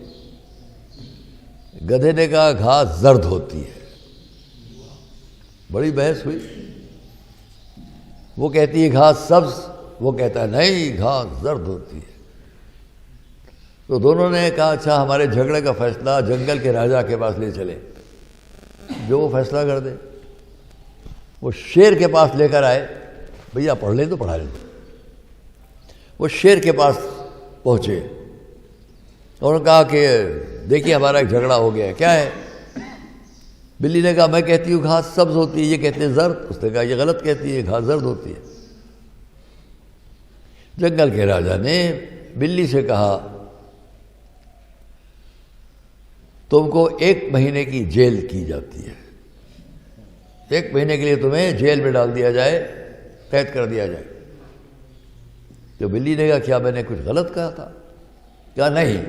گدھے نے کہا گھاس زرد ہوتی ہے۔ بڑی بحث ہوئی، وہ کہتی ہے گھاس سبز، وہ کہتا ہے نہیں گھاس زرد ہوتی ہے۔ تو دونوں نے کہا اچھا ہمارے جھگڑے کا فیصلہ جنگل کے راجا کے پاس لے چلے، جو وہ فیصلہ کر دے۔ وہ شیر کے پاس لے کر آئے، بھیا پڑھ لیں تو پڑھا لیں۔ وہ شیر کے پاس پہنچے، انہوں نے کہا کہ دیکھیے ہمارا ایک جھگڑا ہو گیا ہے، کیا ہے؟ بلی نے کہا میں کہتی ہوں گھاس سبز ہوتی ہے، یہ کہتے ہیں زرد۔ اس نے کہا یہ غلط کہتی ہے، گھاس زرد ہوتی ہے۔ جنگل کے راجا نے بلی سے کہا تم کو 1 مہینے کی جیل کی جاتی ہے، 1 مہینے کے لیے تمہیں جیل میں ڈال دیا جائے، قید کر دیا جائے۔ تو بلی نے کہا کیا میں نے کچھ غلط کہا تھا؟ کہا نہیں،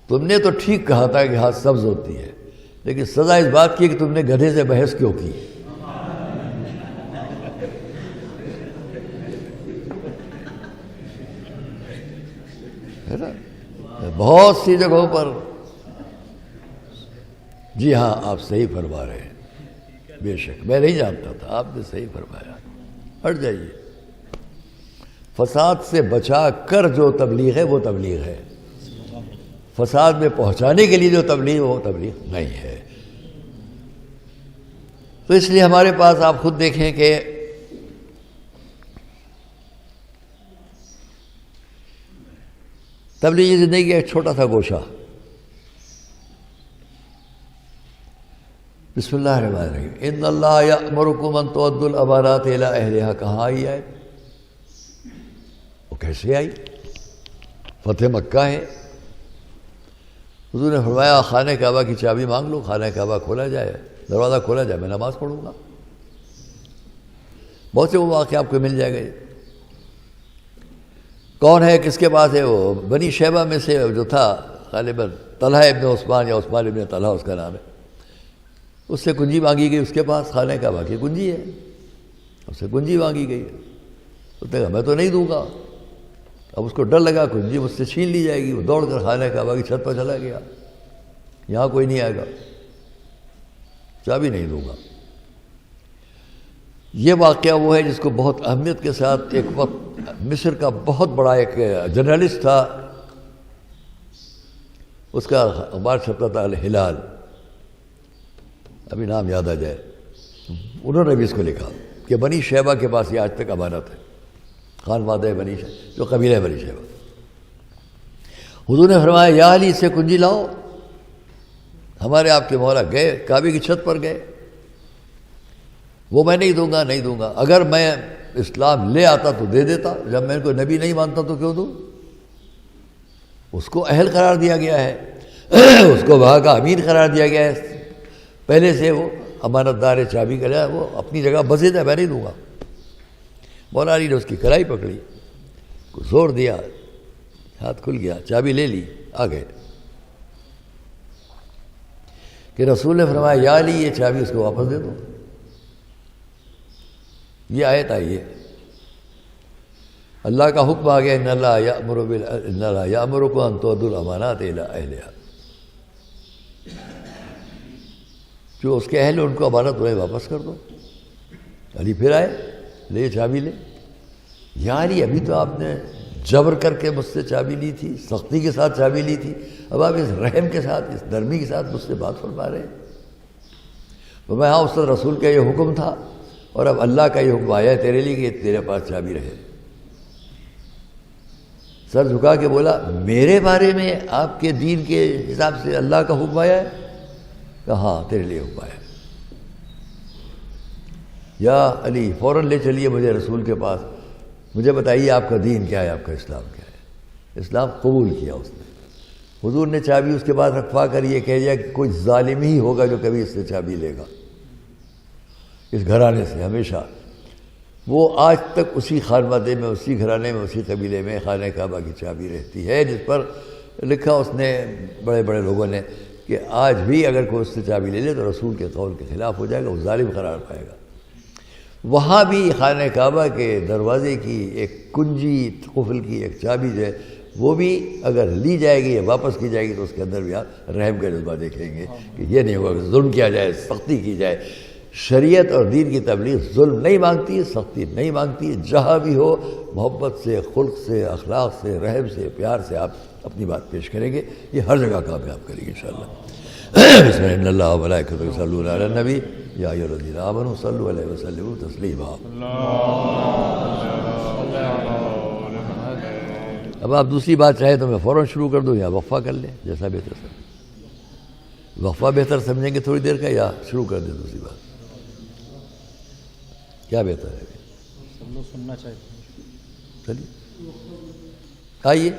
تم نے تو ٹھیک کہا تھا کہ گھاس سبز ہوتی ہے، لیکن سزا اس بات کی کہ تم نے گدھے سے بحث کیوں کی۔ ہے نا؟ بہت سی جگہوں پر جی ہاں آپ صحیح فرما رہے ہیں، بے شک میں نہیں جانتا تھا، آپ نے صحیح فرمایا۔ ہٹ جائیے، فساد سے بچا کر جو تبلیغ ہے وہ تبلیغ ہے، فساد میں پہنچانے کے لیے جو تبلیغ وہ تبلیغ نہیں ہے۔ تو اس لیے ہمارے پاس آپ خود دیکھیں کہ تبلیغی زندگی کا ایک چھوٹا سا گوشہ۔ بسم اللہ الرحمن الرحیم، ان اللہ یأمرکم ان تؤدوا الامانات الی اہلہا۔ کہاں آئی ہے؟ وہ کیسے آئی؟ فتح مکہ ہے، حضور نے فرمایا خانہ کعبہ کی چابی مانگ لو، خانہ کعبہ کھولا جائے، دروازہ کھولا جائے، میں نماز پڑھوں گا۔ بہت سے وہ واقعہ آپ کو مل جائے گا۔ کون ہے، کس کے پاس ہے؟ وہ بنی شیبہ میں سے جو تھا غالباً طلحہ ابن عثمان یا عثمان ابن طلحہ اس کا نام ہے، اس سے کنجی مانگی گئی، اس کے پاس خانہ کعبہ کی کنجی ہے، اس سے کنجی مانگی گئی۔ اس نے کہا میں تو نہیں دوں گا۔ اب اس کو ڈر لگا کنجی مجھ سے چھین لی جائے گی، وہ دوڑ کر خانہ کعبہ کی چھت پر چلا گیا، یہاں کوئی نہیں آئے گا، چابی نہیں دوں گا۔ یہ واقعہ وہ ہے جس کو بہت اہمیت کے ساتھ ایک وقت مصر کا بہت بڑا ایک جرنلسٹ تھا، اس کا اخبار چھپتا تھا الہلال، ابھی نام یاد آ جائے، انہوں نے بھی اس کو لکھا کہ بنی شیبہ کے پاس یہ آج تک امانت ہے، خانوادہ بنی شیبہ جو قبیلہ بنی شیبہ۔ حضور نے فرمایا یا علی سے کنجی لاؤ۔ ہمارے آپ کے مولا گئے، کعبے کی چھت پر گئے، وہ میں نہیں دوں گا، نہیں دوں گا، اگر میں اسلام لے آتا تو دے دیتا، جب میں ان کو نبی نہیں مانتا تو کیوں دوں؟ اس کو اہل قرار دیا گیا ہے، اس کو وہاں کا امیر قرار دیا گیا ہے، پہلے سے وہ امانت دار ہے، چابی کا جائے، وہ اپنی جگہ بسیط ہے، میں نہیں دوں گا۔ مولا علی نے اس کی کلائی پکڑی، زور دیا، ہاتھ کھل گیا، چابی لے لی، آ گئے کہ رسول نے فرمایا یا علی یہ چابی اس کو واپس دے دو۔ یہ آیت آئی ہے، اللہ کا حکم آ گیا ان اللہ یأمرکم ان تؤدوا الامانات الی اہلہا، جو اس کے اہل ان کو امانت انہیں واپس کر دو۔ علی پھر آئے، لے چابی لے، یا علی ابھی تو آپ نے جبر کر کے مجھ سے چابی لی تھی، سختی کے ساتھ چابی لی تھی، اب آپ اس رحم کے ساتھ، اس نرمی کے ساتھ مجھ سے بات فرما رہے ہیں۔ تو میں ہاں اس وقت رسول کا یہ حکم تھا اور اب اللہ کا یہ حکم آیا ہے تیرے لیے کہ تیرے پاس چابی رہے۔ سر جھکا کے بولا میرے بارے میں آپ کے دین کے حساب سے اللہ کا حکم آیا ہے؟ کہا ہاں تیرے لیے حکم آیا ہے۔ یا علی فوراً لے چلیے مجھے رسول کے پاس، مجھے بتائیے آپ کا دین کیا ہے، آپ کا اسلام کیا ہے۔ اسلام قبول کیا اس نے۔ حضور نے چابی اس کے پاس رکھوا کر یہ کہہ دیا کہ کوئی ظالم ہی ہوگا جو کبھی اس سے چابی لے گا، اس گھرانے سے ہمیشہ۔ وہ آج تک اسی خانوادے میں، اسی گھرانے میں، اسی قبیلے میں خانہ کعبہ کی چابی رہتی ہے، جس پر لکھا اس نے بڑے بڑے لوگوں نے کہ آج بھی اگر کوئی اس سے چابی لے لے تو رسول کے قول کے خلاف ہو جائے گا، وہ ظالم قرار پائے گا۔ وہاں بھی خانہ کعبہ کے دروازے کی ایک کنجی قفل کی ایک چابی جو ہے وہ بھی اگر لی جائے گی یا واپس کی جائے گی تو اس کے اندر بھی آپ رحم کا جذبہ دیکھیں گے کہ یہ نہیں ہوگا کہ ظلم کیا جائے، سختی کی جائے۔ شریعت اور دین کی تبلیغ ظلم نہیں مانگتی، سختی نہیں مانگتی، جہاں بھی ہو محبت سے، خلق سے، اخلاق سے، رحم سے، پیار سے آپ اپنی بات پیش کریں گے، یہ ہر جگہ کامیاب کریں گے انشاءاللہ۔ بسم اللہ اللہ و ملائکتہ یصلون علی النبی یا ایھا الذین آمنوا صلوا علیہ وسلموا تسلیما۔ اب آپ دوسری بات چاہیں تو میں فوراً شروع کر دوں یا وقفہ کر لیں، جیسا بہتر سمجھیں۔ وقفہ بہتر سمجھیں گے تھوڑی دیر کا، یا شروع کر دیں دوسری بات؟ کیا بہتر ہے؟ سب لوگ سننا چاہتے ہیں۔ چلیے آئیے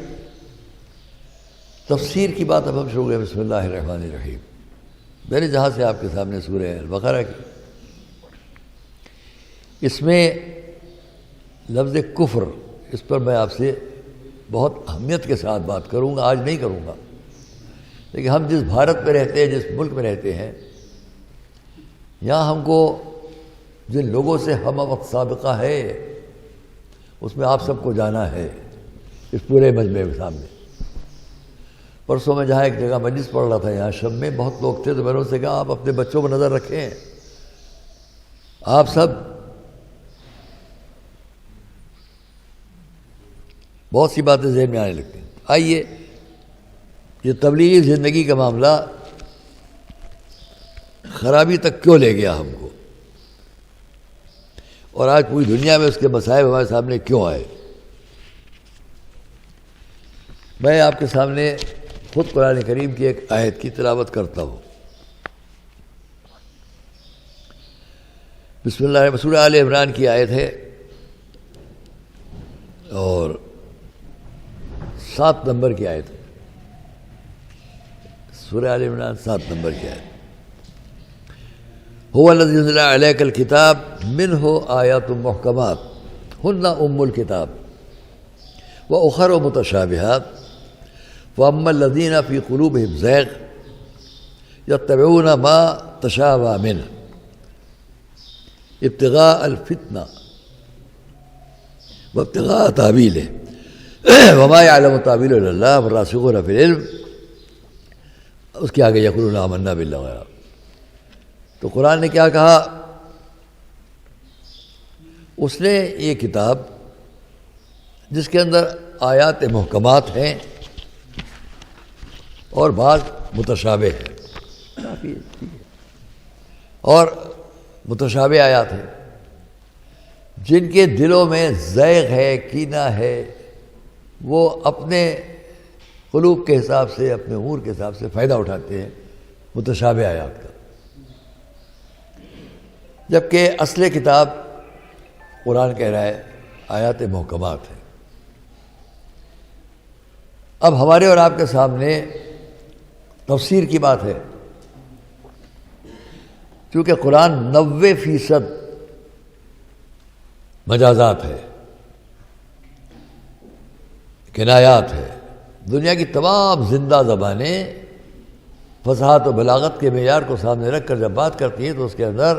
تفسیر کی بات اب ہم شروع کریں۔ بسم اللہ الرحمن الرحیم۔ میں نے جہاں سے آپ کے سامنے سورہ البقرہ کی، اس میں لفظ کفر، اس پر میں آپ سے بہت اہمیت کے ساتھ بات کروں گا، آج نہیں کروں گا، لیکن ہم جس بھارت میں رہتے ہیں، جس ملک میں رہتے ہیں، یہاں ہم کو جن لوگوں سے ہم وقت سابقہ ہے اس میں آپ سب کو جانا ہے، اس پورے مجمع کے سامنے۔ پرسوں میں جہاں ایک جگہ مجلس پڑھ رہا تھا، یہاں شب میں بہت لوگ تھے، تو میں نے ان سے کہا آپ اپنے بچوں پر نظر رکھیں، آپ سب بہت سی باتیں ذہن میں آنے لگتی ہیں۔ آئیے یہ تبلیغی زندگی کا معاملہ خرابی تک کیوں لے گیا ہم کو، اور آج پوری دنیا میں اس کے مسائل ہمارے سامنے کیوں آئے؟ میں آپ کے سامنے خود قرآن کریم کی ایک آیت کی تلاوت کرتا ہوں۔ بسم اللہ الرحمن الرحیم، سورہ آل عمران کی آیت ہے اور 7 نمبر کی آیت ہے۔ سورہ آل عمران 7 نمبر کی آیت۔ هو الذی انزل علیک الکتاب منہ آیات محکمات ہن ام الکتاب واخر متشابہات فاما الذین فی قلوبہم زیغ یتبعون ما تشابہ منہ ابتغاء الفتنہ وابتغاء تاویلہ وما یعلم تاویلہ الا اللہ والراسخون فی العلم۔ اس کے آگے یقولون آمنا باللہ وغیرہ۔ تو قرآن نے کیا کہا؟ اس نے یہ کتاب جس کے اندر آیات محکمات ہیں اور بعض متشابہ ہیں، اور متشابہ آیات ہیں جن کے دلوں میں زیغ ہے، کینہ ہے، وہ اپنے قلوب کے حساب سے، اپنے امور کے حساب سے فائدہ اٹھاتے ہیں متشابہ آیات کا، جبکہ اصل کتاب قرآن کہہ رہا ہے آیات محکمات ہیں۔ اب ہمارے اور آپ کے سامنے تفسیر کی بات ہے، چونکہ قرآن 90% مجازات ہے، کنایات ہے۔ دنیا کی تمام زندہ زبانیں فصاحت و بلاغت کے معیار کو سامنے رکھ کر جب بات کرتی ہیں تو اس کے اندر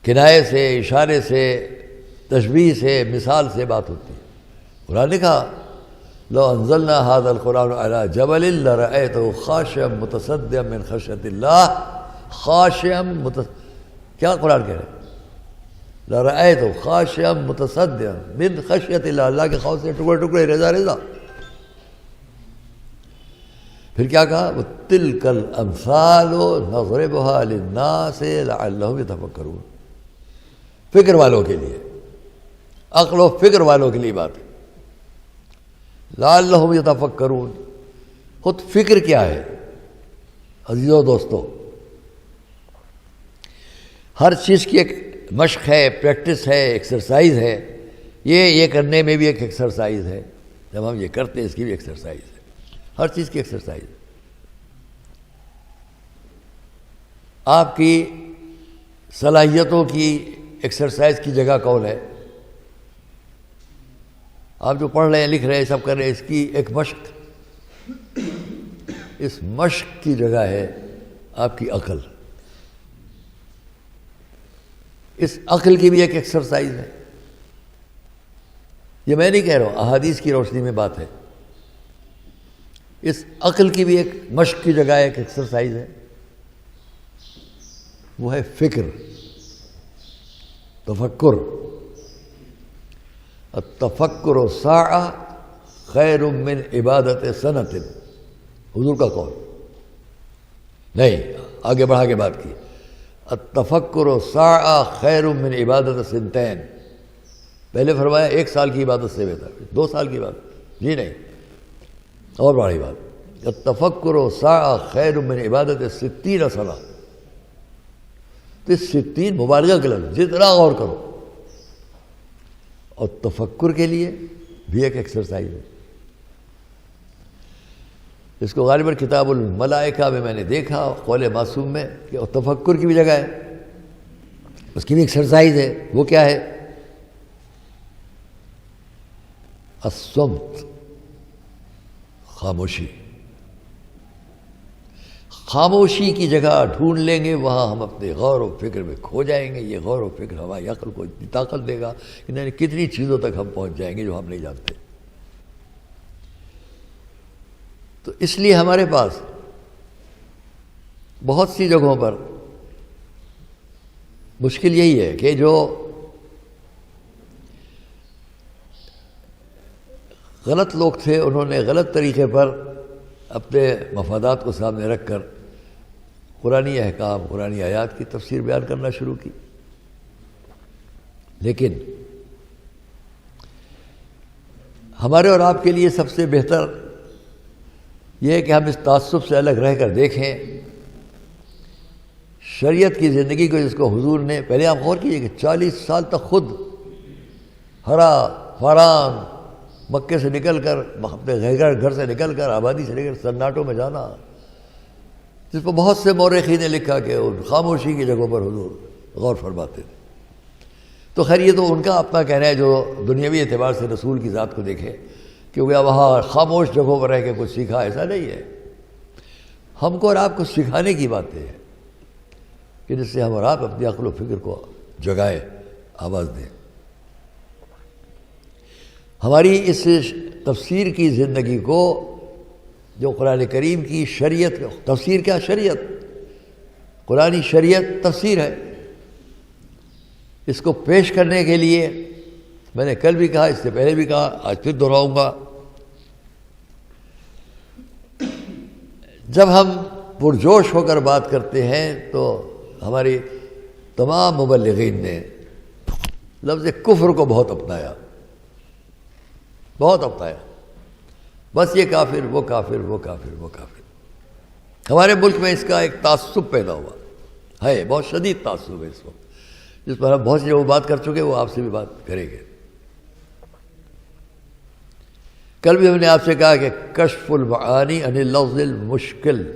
کنایے سے، اشارے سے، تشبیہ سے، مثال سے بات ہوتی ہے۔ قرآن نے کہا لو انزلنا هذا القرآن على جبل لرأيته خاشعا متصدعا من خشیۃ اللہ، خاشعا کیا قرآن کہہ رہے ہیں؟ لرأيته خاشعا متصدعا من خشیۃ اللہ، اللہ کے خوف سے ٹکڑے ٹکڑے، ریزہ ریزہ۔ پھر کیا کہا؟ وَتِلْكَ الْأَمْثَالُ نَضْرِبُهَا لِلنَّاسِ لَعَلَّهُمْ يَتَفَكَّرُونَ۔ فکر والوں کے لیے، عقل و فکر والوں کے لیے بات ہے۔ لعلہم یتفکرون، خود فکر کیا ہے عزیزو دوستو؟ ہر چیز کی ایک مشق ہے، پریکٹس ہے، ایکسرسائز ہے۔ یہ کرنے میں بھی ایک ایکسرسائز ہے، جب ہم یہ کرتے ہیں اس کی بھی ایکسرسائز ہے، ہر چیز کی ایکسرسائز ہے۔ آپ کی صلاحیتوں کی ایکسرسائز کی جگہ کون ہے؟ آپ جو پڑھ رہے ہیں، لکھ رہے ہیں، سب کر رہے ہیں، اس کی ایک مشق، اس مشق کی جگہ ہے آپ کی عقل۔ اس عقل کی بھی ایک ایکسرسائز ہے۔ یہ میں نہیں کہہ رہا ہوں، احادیث کی روشنی میں بات ہے. اس عقل کی بھی ایک مشق کی جگہ ایک ایکسرسائز ہے، وہ ہے فکر، تفکر. التفکر ساعہ خیر من عبادت سنت، حضور کا قول نہیں، آگے بڑھا کے بات کی. التفکر ساعہ خیر من عبادت سنتین، پہلے فرمایا 1 سال کی عبادت سے بہتر، 2 سال کی عبادت، جی نہیں، اور بڑی بات. التفکر ساعہ خیر من عبادت 60 سنہ. تو 60 مبالغہ کے لفظ، جتنا غور کرو. اور تفکر کے لیے بھی ایک ایکسرسائز ہے. اس کو غالباً کتاب الملائکہ میں نے دیکھا، قول معصوم میں، کہ تفکر کی بھی جگہ ہے، اس کی بھی ایکسرسائز ہے. وہ کیا ہے؟ الصمت، خاموشی. خاموشی کی جگہ ڈھونڈ لیں گے، وہاں ہم اپنے غور و فکر میں کھو جائیں گے. یہ غور و فکر ہماری عقل کو اتنی طاقت دے گا کہ نہیں کتنی چیزوں تک ہم پہنچ جائیں گے جو ہم نہیں جانتے. تو اس لیے ہمارے پاس بہت سی جگہوں پر مشکل یہی ہے کہ جو غلط لوگ تھے انہوں نے غلط طریقے پر اپنے مفادات کو سامنے رکھ کر قرآنی احکام، قرآنی آیات کی تفسیر بیان کرنا شروع کی. لیکن ہمارے اور آپ کے لیے سب سے بہتر یہ ہے کہ ہم اس تعصب سے الگ رہ کر دیکھیں شریعت کی زندگی کو، جس کو حضور نے، پہلے آپ غور کیجئے کہ 40 سال تک خود ہرا فاران مکے سے نکل کر، اپنے گھر سے نکل کر، آبادی سے نکل کر سناٹوں میں جانا، جس پر بہت سے مورخین نے لکھا کہ ان خاموشی کی جگہوں پر حضور غور فرماتے تھے. تو خیر یہ تو ان کا اپنا کہنا ہے جو دنیاوی اعتبار سے رسول کی ذات کو دیکھے، کیونکہ وہاں خاموش جگہوں پر رہ کے کچھ سیکھا، ایسا نہیں ہے. ہم کو اور آپ کو سکھانے کی باتیں ہیں کہ جس سے ہم اور آپ اپنی عقل و فکر کو جگائیں، آواز دیں. ہماری اس تفسیر کی زندگی کو، جو قرآن کریم کی شریعت، تفسیر کیا؟ شریعت، قرآنی شریعت تفسیر ہے. اس کو پیش کرنے کے لیے میں نے کل بھی کہا، اس سے پہلے بھی کہا، آج پھر دہراؤں گا، جب ہم پرجوش ہو کر بات کرتے ہیں تو ہماری تمام مبلغین نے لفظ کفر کو بہت اپنایا، بہت اپنایا. بس یہ کافر، وہ کافر، وہ کافر، وہ کافر. ہمارے ملک میں اس کا ایک تعصب پیدا ہوا ہے، بہت شدید تعصب ہے اس وقت، جس پر ہم بہت سی جگہ بات کر چکے، وہ آپ سے بھی بات کریں گے. کل بھی ہم نے آپ سے کہا کہ کشف المعانی عن اللفظ المشکل،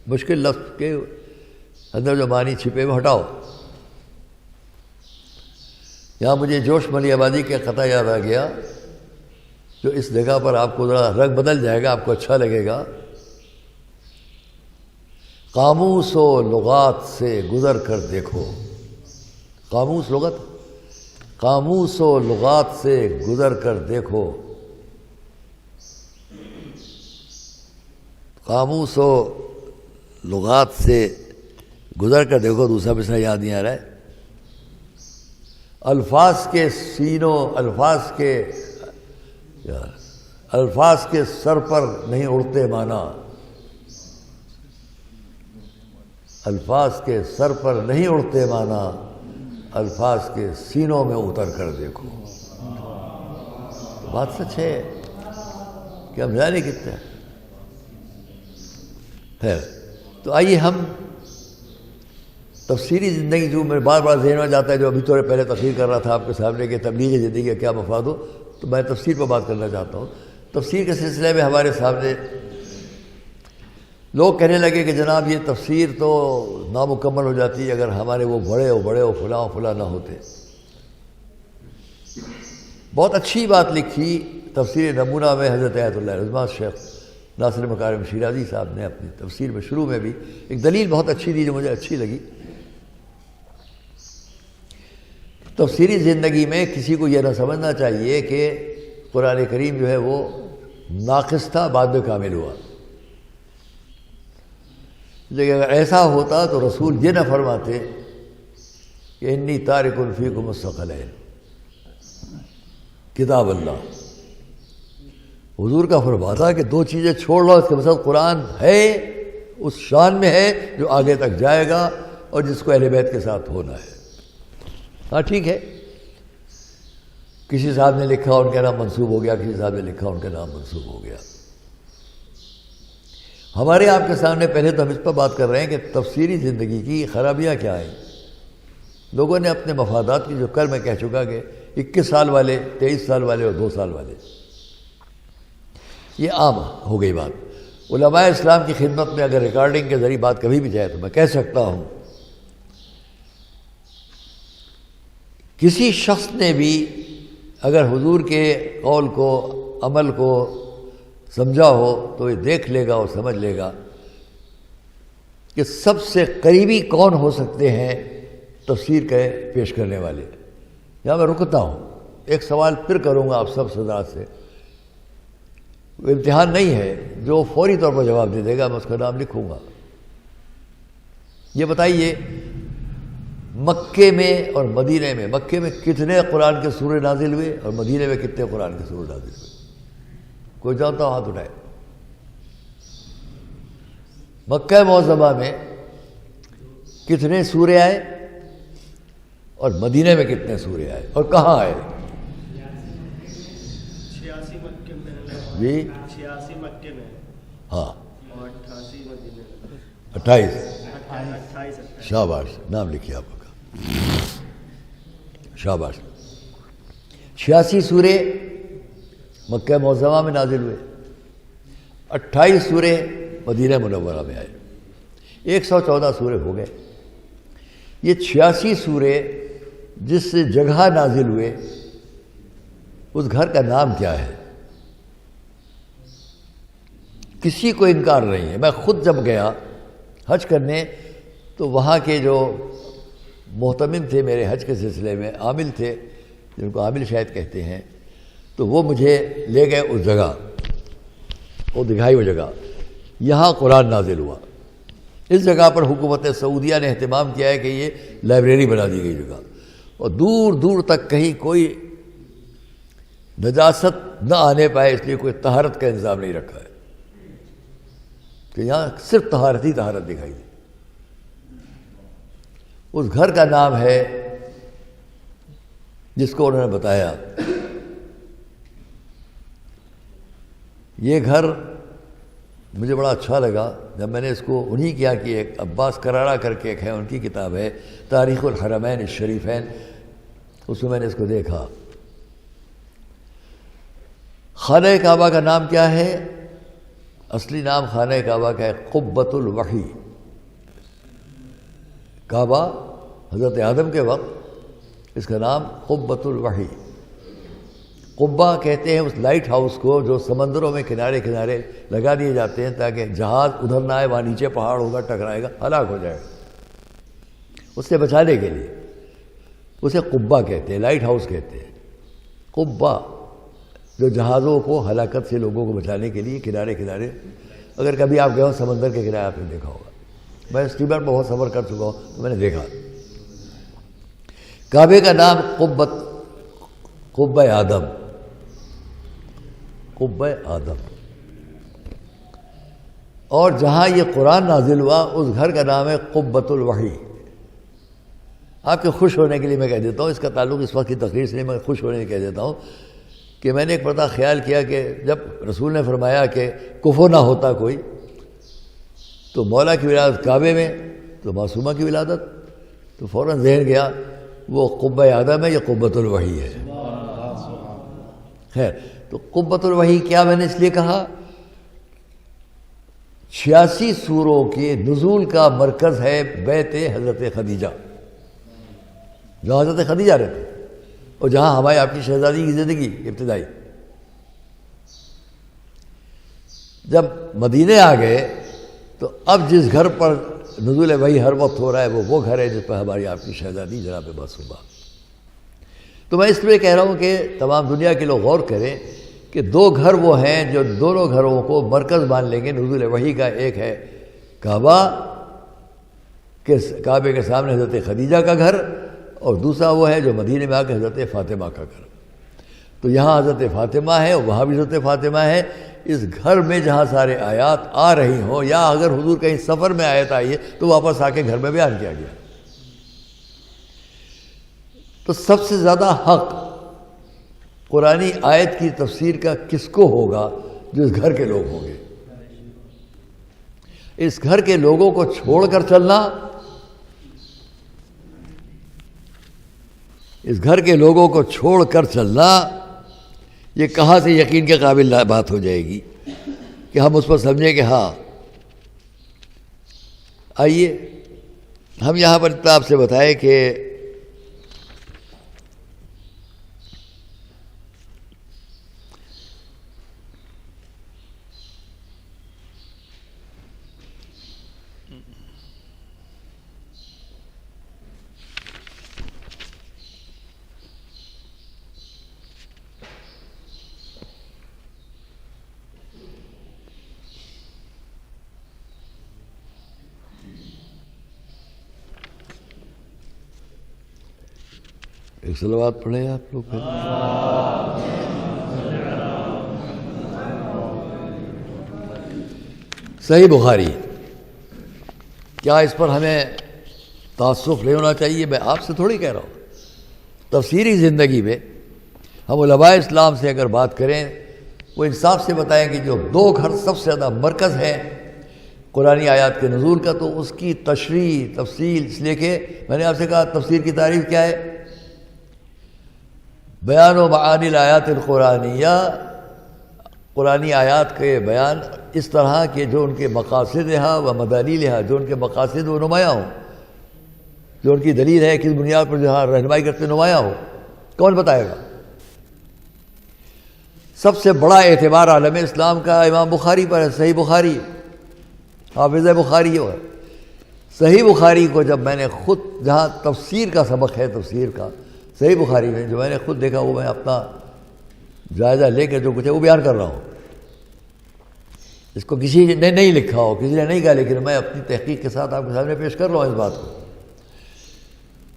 مشکل لفظ کے اندر جو معنی چھپے وہ ہٹاؤ. یہاں مجھے جوش ملی آبادی کے قطع یاد آ گیا، جو اس جگہ پر آپ کو ذرا رنگ بدل جائے گا، آپ کو اچھا لگے گا. قاموس و لغات سے گزر کر دیکھو. قاموس لغت، قاموس و لغات سے گزر کر دیکھو. قاموس و لغات سے گزر کر دیکھو. دوسرا مصرع یاد نہیں آ رہا ہے. الفاظ کے سینوں، الفاظ کے سر پر نہیں اڑتے مانا، الفاظ کے سر پر نہیں اڑتے مانا، الفاظ کے سینوں میں اتر کر دیکھو. بات سچ ہے کہ ہم جانے کتنے ہیں. خیر، تو آئیے ہم تفسیری زندگی، جو میرے بار بار ذہن میں جاتا ہے، جو ابھی تھوڑے پہلے تقریر کر رہا تھا آپ کے سامنے کہ تبلیغی زندگی کا کیا مفاد ہو، تو میں تفسیر پر بات کرنا چاہتا ہوں. تفسیر کے سلسلے میں ہمارے سامنے لوگ کہنے لگے کہ جناب یہ تفسیر تو نامکمل ہو جاتی ہے اگر ہمارے وہ بڑے ہو فلاں نہ ہوتے. بہت اچھی بات لکھی تفسیر نمونہ میں حضرت آیت اللہ رضوان شیخ ناصر مکارم شیرازی صاحب نے اپنی تفسیر میں شروع میں بھی ایک دلیل بہت اچھی دی جو مجھے اچھی لگی. تفسیری زندگی میں کسی کو یہ نہ سمجھنا چاہیے کہ قرآن کریم جو ہے وہ ناقص تھا بعد میں کامل ہوا، لیکن اگر ایسا ہوتا تو رسول یہ نہ فرماتے کہ انی تارک فیکم الثقلین کتاب اللہ۔ حضور کا فرمان تھا کہ دو چیزیں چھوڑ لو، اس کے مطلب قرآن ہے اس شان میں ہے جو آگے تک جائے گا اور جس کو اہل بیت کے ساتھ ہونا ہے۔ ہاں ٹھیک ہے، کسی صاحب نے لکھا ان کا نام منسوب ہو گیا، کسی صاحب نے لکھا ان کا نام منسوب ہو گیا۔ ہمارے آپ کے سامنے پہلے تو ہم اس پر بات کر رہے ہیں کہ تفسیری زندگی کی خرابیاں کیا ہیں۔ لوگوں نے اپنے مفادات کی، جو کل میں کہہ چکا کہ 21 سال والے، 23 سال والے اور 2 سال والے، یہ عام ہو گئی بات۔ علماء اسلام کی خدمت میں اگر ریکارڈنگ کے ذریعے بات کبھی بھی جائے تو میں کہہ سکتا ہوں کسی شخص نے بھی اگر حضور کے قول کو، عمل کو سمجھا ہو تو یہ دیکھ لے گا اور سمجھ لے گا کہ سب سے قریبی کون ہو سکتے ہیں تفسیر کے پیش کرنے والے۔ یہاں میں رکتا ہوں، ایک سوال پھر کروں گا آپ سب حضرات سے، امتحان نہیں ہے، جو فوری طور پر جواب دے دے گا میں اس کا نام لکھوں گا۔ یہ بتائیے مکے میں اور مدینے میں، مکے میں کتنے قرآن کے سورے نازل ہوئے اور مدینے میں کتنے قرآن کے سورے نازل ہوئے؟ کوئی جانتا ہو ہاتھ اٹھائے۔ مکہ معظمہ میں کتنے سورے آئے اور مدینے میں کتنے سورے آئے اور کہاں آئے؟ 86 مکے میں، جی 86 مکے میں ہاں، اور 88 مدینے میں، 28۔ 28 شاباش، نام لکھیے آپ کا، شاباش۔ 86 سورے مکہ معظمہ میں نازل ہوئے، 28 سورے مدینہ منورہ میں آئے، 114 سورے ہو گئے۔ یہ 86 سورے جس جگہ نازل ہوئے اس گھر کا نام کیا ہے؟ کسی کو انکار نہیں ہے۔ میں خود جب گیا حج کرنے تو وہاں کے جو محتمم تھے میرے حج کے سلسلے میں، عامل تھے جن کو عامل شاید کہتے ہیں، تو وہ مجھے لے گئے اس جگہ، وہ دکھائی وہ جگہ، یہاں قرآن نازل ہوا۔ اس جگہ پر حکومت سعودیہ نے اہتمام کیا ہے کہ یہ لائبریری بنا دی گئی جگہ، اور دور دور تک کہیں کوئی نجاست نہ آنے پائے، اس لیے کوئی طہارت کا انتظام نہیں رکھا ہے کہ یہاں صرف طہارت ہی طہارت دکھائی دی۔ اس گھر کا نام ہے جس کو انہوں نے بتایا، یہ گھر مجھے بڑا اچھا لگا جب میں نے اس کو انہی کیا کہ ایک عباس کرارا کر کے ایک ہے، ان کی کتاب ہے تاریخ الحرمین الشریفین، اس میں نے اس کو دیکھا۔ خانہ کعبہ کا نام کیا ہے؟ اصلی نام خانہ کعبہ کا ہے قبۃ الوحی۔ کعبہ حضرت آدم کے وقت اس کا نام قبۃ الوحی۔ قبہ کہتے ہیں اس لائٹ ہاؤس کو جو سمندروں میں کنارے کنارے لگا دیے جاتے ہیں تاکہ جہاز ادھر نہ آئے، وہاں نیچے پہاڑ ہوگا، ٹکرائے گا، ہلاک ہو جائے گا، اس سے بچانے کے لیے اسے قبہ کہتے ہیں، لائٹ ہاؤس کہتے ہیں۔ قبہ جو جہازوں کو ہلاکت سے لوگوں کو بچانے کے لیے کنارے کنارے، اگر کبھی آپ گئے ہو سمندر کے کنارے آپ نے دیکھا ہوگا، میں اسٹیمر پر بہت سفر کر چکا ہوں تو میں نے دیکھا۔ کعبے کا نام قبہ آدم، قبہ آدم، اور جہاں یہ قرآن نازل ہوا اس گھر کا نام ہے قبۃ الوحی۔ آپ کے خوش ہونے کے لیے میں کہہ دیتا ہوں، اس کا تعلق اس وقت کی تقریر سے نہیں، میں خوش ہونے کے لیے کہہ دیتا ہوں کہ میں نے ایک مرتبہ خیال کیا کہ جب رسول نے فرمایا کہ کفو نہ ہوتا کوئی، تو مولا کی ولادت کعبے میں تو معصومہ کی ولادت، تو فوراً ذہن گیا وہ قبہ آدم ہے یا قبۃ الوحی ہے۔ خیر، تو قبۃ الوحی کیا میں نے اس لیے کہا، 86 سوروں کے نزول کا مرکز ہے بیت حضرت خدیجہ، جہاں حضرت خدیجہ رہتے اور جہاں ہماری آپ کی شہزادی کی زندگی ابتدائی۔ جب مدینے آ گئے تو اب جس گھر پر نزول وحی ہر وقت ہو رہا ہے وہ گھر ہے جس پر ہماری آپ کی شہزادی جناب معصومہ تو میں اس لیے کہہ رہا ہوں کہ تمام دنیا کے لوگ غور کریں کہ دو گھر وہ ہیں جو دونوں گھروں کو مرکز مان لیں گے نزول وحی کا. ایک ہے کعبہ کہ کعبے کے سامنے حضرت خدیجہ کا گھر، اور دوسرا وہ ہے جو مدینے میں آ کے حضرت فاطمہ کا گھر. تو یہاں حضرت فاطمہ ہے، وہاں بھی حضرت فاطمہ ہے. اس گھر میں جہاں سارے آیات آ رہی ہوں، یا اگر حضور کہیں سفر میں آیت آئی ہے تو واپس آ کے گھر میں بیان کیا گیا. تو سب سے زیادہ حق قرآنی آیت کی تفسیر کا کس کو ہوگا؟ جو اس گھر کے لوگ ہوں گے. اس گھر کے لوگوں کو چھوڑ کر چلنا، اس گھر کے لوگوں کو چھوڑ کر چلنا، یہ کہاں سے یقین کے قابل بات ہو جائے گی کہ ہم اس پر سمجھیں کہ ہاں. آئیے ہم یہاں پر اتنا آپ سے بتائیں کہ ایک صلوات پڑھیں آپ لوگ. صحیح بخاری، کیا اس پر ہمیں تعصب نہیں ہونا چاہیے؟ میں آپ سے تھوڑی کہہ رہا ہوں. تفسیری زندگی میں ہم علماء اسلام سے اگر بات کریں، وہ انصاف سے بتائیں کہ جو دو گھر سب سے زیادہ مرکز ہے قرآنی آیات کے نزول کا، تو اس کی تشریح تفصیل، اس لیے کہ میں نے آپ سے کہا تفسیر کی تعریف کیا ہے؟ بیان و معانی الآیات القرآنیہ، قرآنی آیات کے بیان اس طرح کہ جو ان کے مقاصد و مدالیل ہے، جو ان کے مقاصد وہ نمایاں ہوں، جو ان کی دلیل ہے کس بنیاد پر جہاں رہنمائی کرتے نمایاں ہو. کون بتائے گا؟ سب سے بڑا اعتبار عالم اسلام کا امام بخاری پر ہے. صحیح بخاری، حافظ بخاری ہے. صحیح بخاری کو جب میں نے خود، جہاں تفسیر کا سبق ہے، تفسیر کا صحیح بخاری میں جو میں نے خود دیکھا، وہ میں اپنا جائزہ لے کے جو کچھ ہے وہ بیان کر رہا ہوں. اس کو کسی نے نہیں لکھا ہو، کسی نے نہیں کہا، لیکن میں اپنی تحقیق کے ساتھ آپ کے سامنے پیش کر رہا ہوں اس بات کو.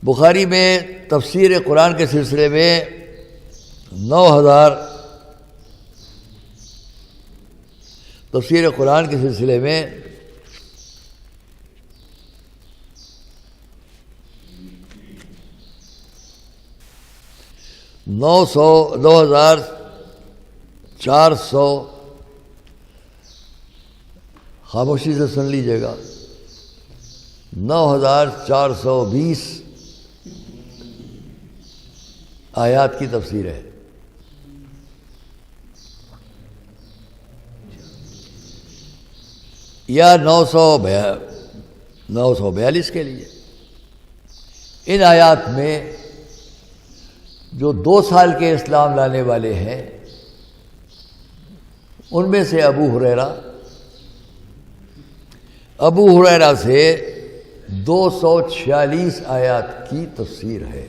بخاری میں تفسیر قرآن کے سلسلے میں 9000 تفسیر قرآن کے سلسلے میں 9400 خاموشی سے سن لیجیے گا، 9420 آیات کی تفسیر ہے. یا 942 کے لیے. ان آیات میں جو 2 سال کے اسلام لانے والے ہیں، ان میں سے ابو ہریرہ سے 246 آیات کی تفسیر ہے.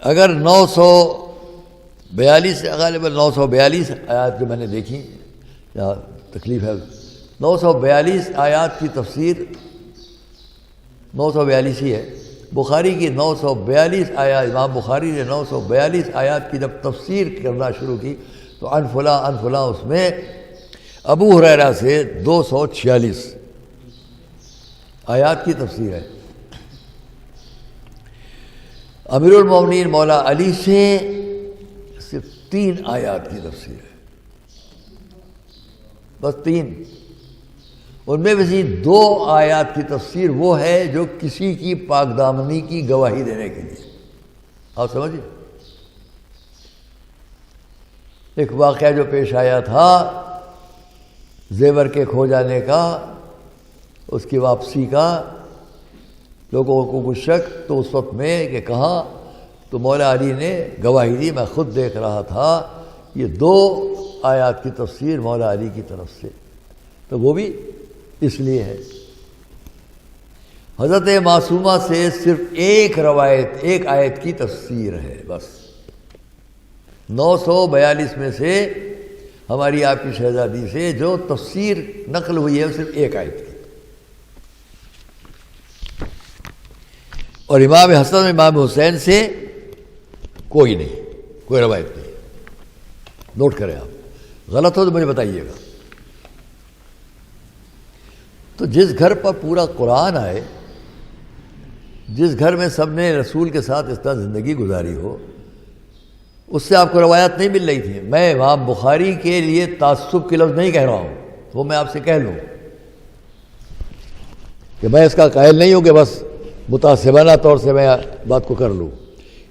اگر 942 غالباً 942 آیات جو میں نے دیکھی، یا تکلیف ہے، 942 آیات کی تفسیر 942 ہی ہے. بخاری کی 942 آیات، امام بخاری نے 942 آیات کی جب تفسیر کرنا شروع کی تو ان فلاں اس میں ابو ہریرہ سے 246 آیات کی تفسیر ہے. امیر المومنین مولا علی سے صرف 3 آیات کی تفسیر ہے، بس 3. ان میں سے 2 آیات کی تفسیر وہ ہے جو کسی کی پاک دامنی کی گواہی دینے کے لیے. آپ سمجھیں، ایک واقعہ جو پیش آیا تھا زیور کے کھو جانے کا، اس کی واپسی کا، لوگوں کو کچھ شک، تو اس وقت میں کہ کہاں، تو مولا علی نے گواہی دی، میں خود دیکھ رہا تھا. یہ 2 آیات کی تفسیر مولا علی کی طرف سے، تو وہ بھی اس لیے ہے حضرت معصومہ سے صرف ایک روایت، ایک آیت کی تفسیر ہے بس. 942 میں سے ہماری آپ کی شہزادی سے جو تفسیر نقل ہوئی ہے صرف ایک آیت کی. اور امام حسن اور امام حسین سے کوئی نہیں، کوئی روایت نہیں. نوٹ کریں آپ، غلط ہو تو مجھے بتائیے گا. تو جس گھر پر پورا قرآن آئے، جس گھر میں سب نے رسول کے ساتھ اس طرح زندگی گزاری ہو، اس سے آپ کو روایات نہیں مل رہی تھی. میں امام بخاری کے لیے تعصب کے لفظ نہیں کہہ رہا ہوں، وہ میں آپ سے کہہ لوں کہ میں اس کا قائل نہیں ہوں کہ بس متعصبانہ طور سے میں بات کو کر لوں.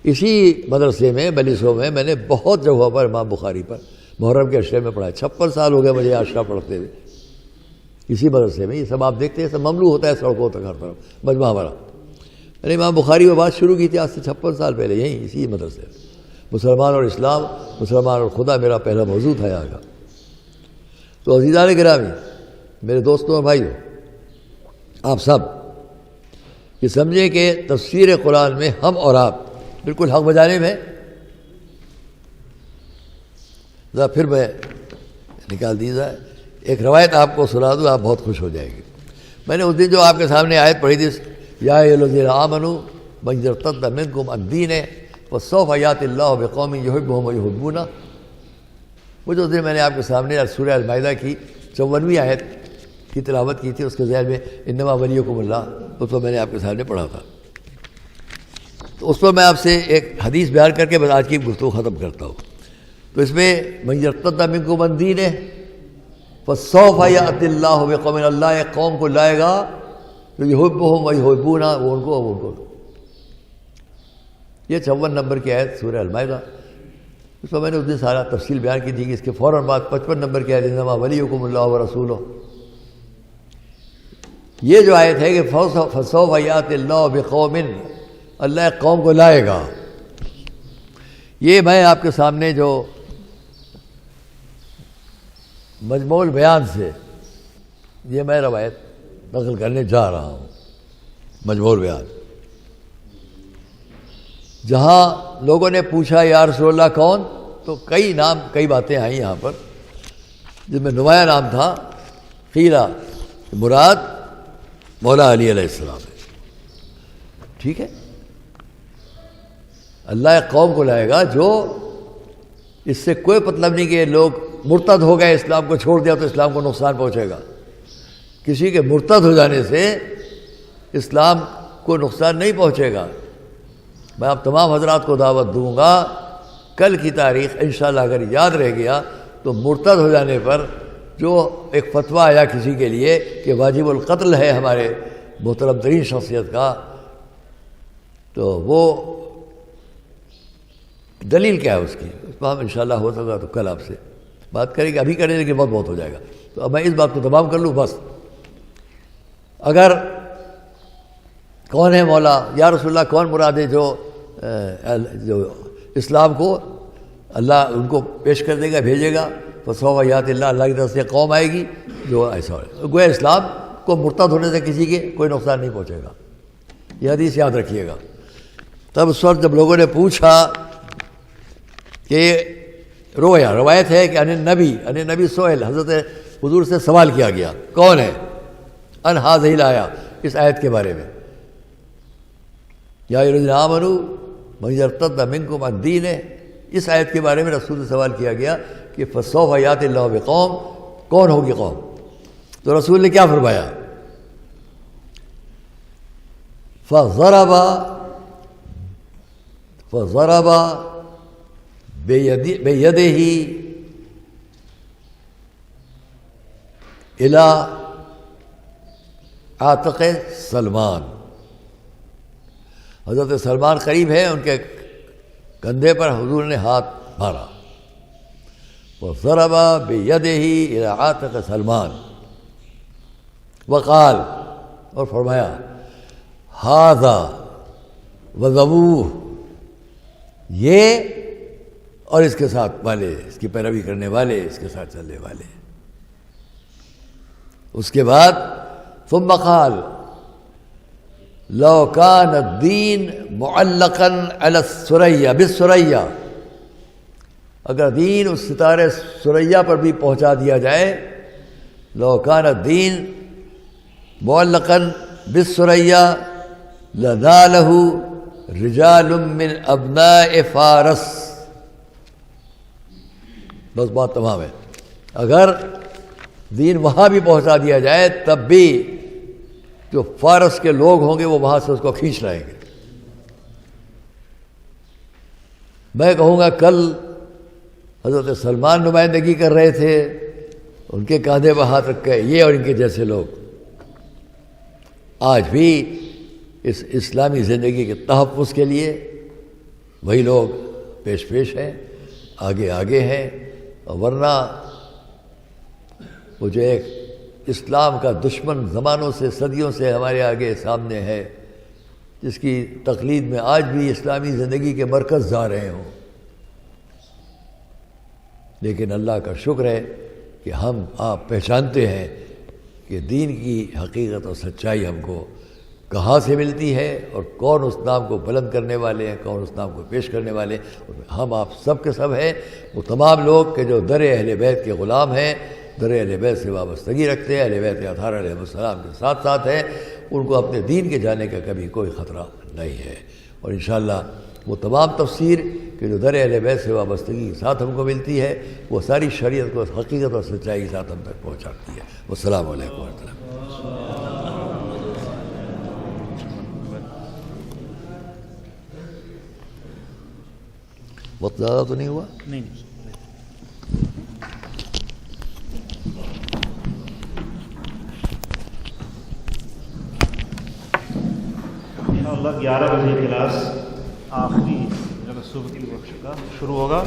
اسی مدرسے میں بلیسو میں نے بہت جگہوں پر امام بخاری پر محرم کے اشرے میں پڑھا. 56 سال ہو گئے مجھے اشرا پڑھتے ہوئے اسی مدرسے میں. یہ سب آپ دیکھتے ہیں، سب مملو ہوتا ہے سڑکوں تک ہر طرف مجمع بڑا. میں نے امام بخاری میں بات شروع کی تھی آج سے 56 سال پہلے، یہیں اسی مدرسے میں. مسلمان اور اسلام، مسلمان اور خدا میرا پہلا موضوع تھا یہاں کا. تو عزیزان گرامی، میرے دوستوں اور بھائیوں، آپ سب یہ سمجھیں کہ تفسیر قرآن میں ہم اور آپ بالکل حق بجانب ہیں. ذرا پھر میں نکال دیجیے ایک روایت آپ کو سنا دوں، آپ بہت خوش ہو جائیں گے. میں نے اس دن جو آپ کے سامنے آیت پڑھی تھی، یا ایھا الذین آمنوا من یرتد منکم عن دینہ فسوف یأتی اللہ بقوم یحبهم ویحبونہ، وہ جو دن میں نے آپ کے سامنے سورہ المائدہ کی 54ویں آیت کی تلاوت کی تھی، اس کے ذیل میں انما ولیکم اللہ، اس پر میں نے آپ کے سامنے پڑھا تھا. تو اس پر میں آپ سے ایک حدیث بیان کر کے بس آج کی گفتگو ختم کرتا ہوں. تو اس میں من یرتد منکم عن دینہ فسوف یأتی اللہ بقوم، اللہ ایک قوم کو لائے گا جو یحبهم ویحبونہ، وہ ان کو. یہ 54 نمبر کی آیت سورہ المائدہ، اس پر میں نے اس دن سارا تفصیل بیان کی تھی کہ اس کے فوراً بعد 55 نمبر کی آیت انما ولیکم اللہ ورسولہ. یہ جو آیت ہے کہ فسوف یأتی اللہ بقوم، اللہ ایک قوم کو لائے گا. یہ میں آپ کے سامنے جو مجموع البیان سے یہ میں روایت نقل کرنے جا رہا ہوں. مجموع البیان، جہاں لوگوں نے پوچھا یا رسول اللہ کون، تو کئی نام، کئی باتیں آئیں یہاں پر، جن میں نمایاں نام تھا قیلا، مراد مولا علی علیہ السلام ہے. ٹھیک ہے، اللہ ایک قوم کو لائے گا جو، اس سے کوئی مطلب نہیں کہ لوگ مرتد ہو گئے، اسلام کو چھوڑ دیا تو اسلام کو نقصان پہنچے گا. کسی کے مرتد ہو جانے سے اسلام کو نقصان نہیں پہنچے گا. میں آپ تمام حضرات کو دعوت دوں گا، کل کی تاریخ انشاءاللہ اگر یاد رہ گیا تو مرتد ہو جانے پر جو ایک فتویٰ آیا کسی کے لیے کہ واجب القتل ہے ہمارے محترم ترین شخصیت کا، تو وہ دلیل کیا ہے اس کی، اس پر ہم انشاءاللہ ہو سکا تو کل آپ سے بات کریں گے. ابھی کریں لیکن بہت ہو جائے گا. تو اب میں اس بات کو تمام کر لوں بس. اگر کون ہے مولا، یا رسول اللہ کون مراد ہے جو اسلام کو اللہ ان کو پیش کر دے گا، بھیجے گا، فسوف یأتی اللہ، اللہ کی طرف سے قوم آئے گی جو ایسا ہے. گویا اسلام کو مرتد ہونے سے کسی کے کوئی نقصان نہیں پہنچے گا. یہ حدیث یاد رکھیے گا. تب اس وقت جب لوگوں نے پوچھا کہ روایت ہے کہ ان نبی سئل، حضرت حضور سے سوال کیا گیا کون ہے، ان ھذہ الآیہ، اس آیت کے بارے میں، یا ایھا الذین آمنوا من یرتد منکم عن دینہ، اس آیت کے بارے میں رسول سے سوال کیا گیا کہ فسوف یأتی اللہ بقوم، کون ہوگی قوم. تو رسول نے کیا فرمایا، فضرب بیدہ الی عاتق سلمان. حضرت سلمان قریب ہے، ان کے کندھے پر حضور نے ہاتھ مارا. وضرب بیدہ الی عاتق سلمان وقال، اور فرمایا ھذا وذبوہ، یہ اور اس کے ساتھ والے، اس کی پیروی کرنے والے، اس کے ساتھ چلنے والے. اس کے بعد ثم قال، لو کان الدین معلقا علی الثریا بالثریا، اگر دین اس ستارے ثریا پر بھی پہنچا دیا جائے، لو کان الدین معلقا بالثریا لنالہ رجال من ابناء فارس. بس بات تمام ہے. اگر دین وہاں بھی پہنچا دیا جائے تب بھی جو فارس کے لوگ ہوں گے وہ وہاں سے اس کو کھینچ لائیں گے. میں کہوں گا کل حضرت سلمان نمائندگی کر رہے تھے، ان کے کاندھے پہ ہاتھ رکھ کے یہ اور ان کے جیسے لوگ آج بھی اس اسلامی زندگی کے تحفظ کے لیے وہی لوگ پیش ہیں، آگے ہیں. اور ورنہ وہ جو ایک اسلام کا دشمن زمانوں سے صدیوں سے ہمارے آگے سامنے ہے، جس کی تقلید میں آج بھی اسلامی زندگی کے مرکز جا رہے ہوں. لیکن اللہ کا شکر ہے کہ ہم آپ پہچانتے ہیں کہ دین کی حقیقت اور سچائی ہم کو کہاں سے ملتی ہے اور کون اس نام کو بلند کرنے والے ہیں، کون اس نام کو پیش کرنے والے ہیں. ہم آپ سب کے سب ہیں وہ تمام لوگ کہ جو در اہل بیت کے غلام ہیں، در اہل بیت سے وابستگی رکھتے ہیں، اہل بیت اطہار علیہ السلام کے ساتھ ہیں. ان کو اپنے دین کے جانے کا کبھی کوئی خطرہ نہیں ہے. اور انشاءاللہ وہ تمام تفسیر کہ جو در اہل بیت سے وابستگی کے ساتھ ہم کو ملتی ہے، وہ ساری شریعت کو حقیقت اور سچائی کے ساتھ ہم تک پہنچاتی ہے. والسلام علیکم ورحمۃ اللہ. وقت زیادہ تو نہیں ہوا؟ نہیں. انشاءاللہ 11 بجے کلاس آخری صوبتی بخش کا شروع ہوگا.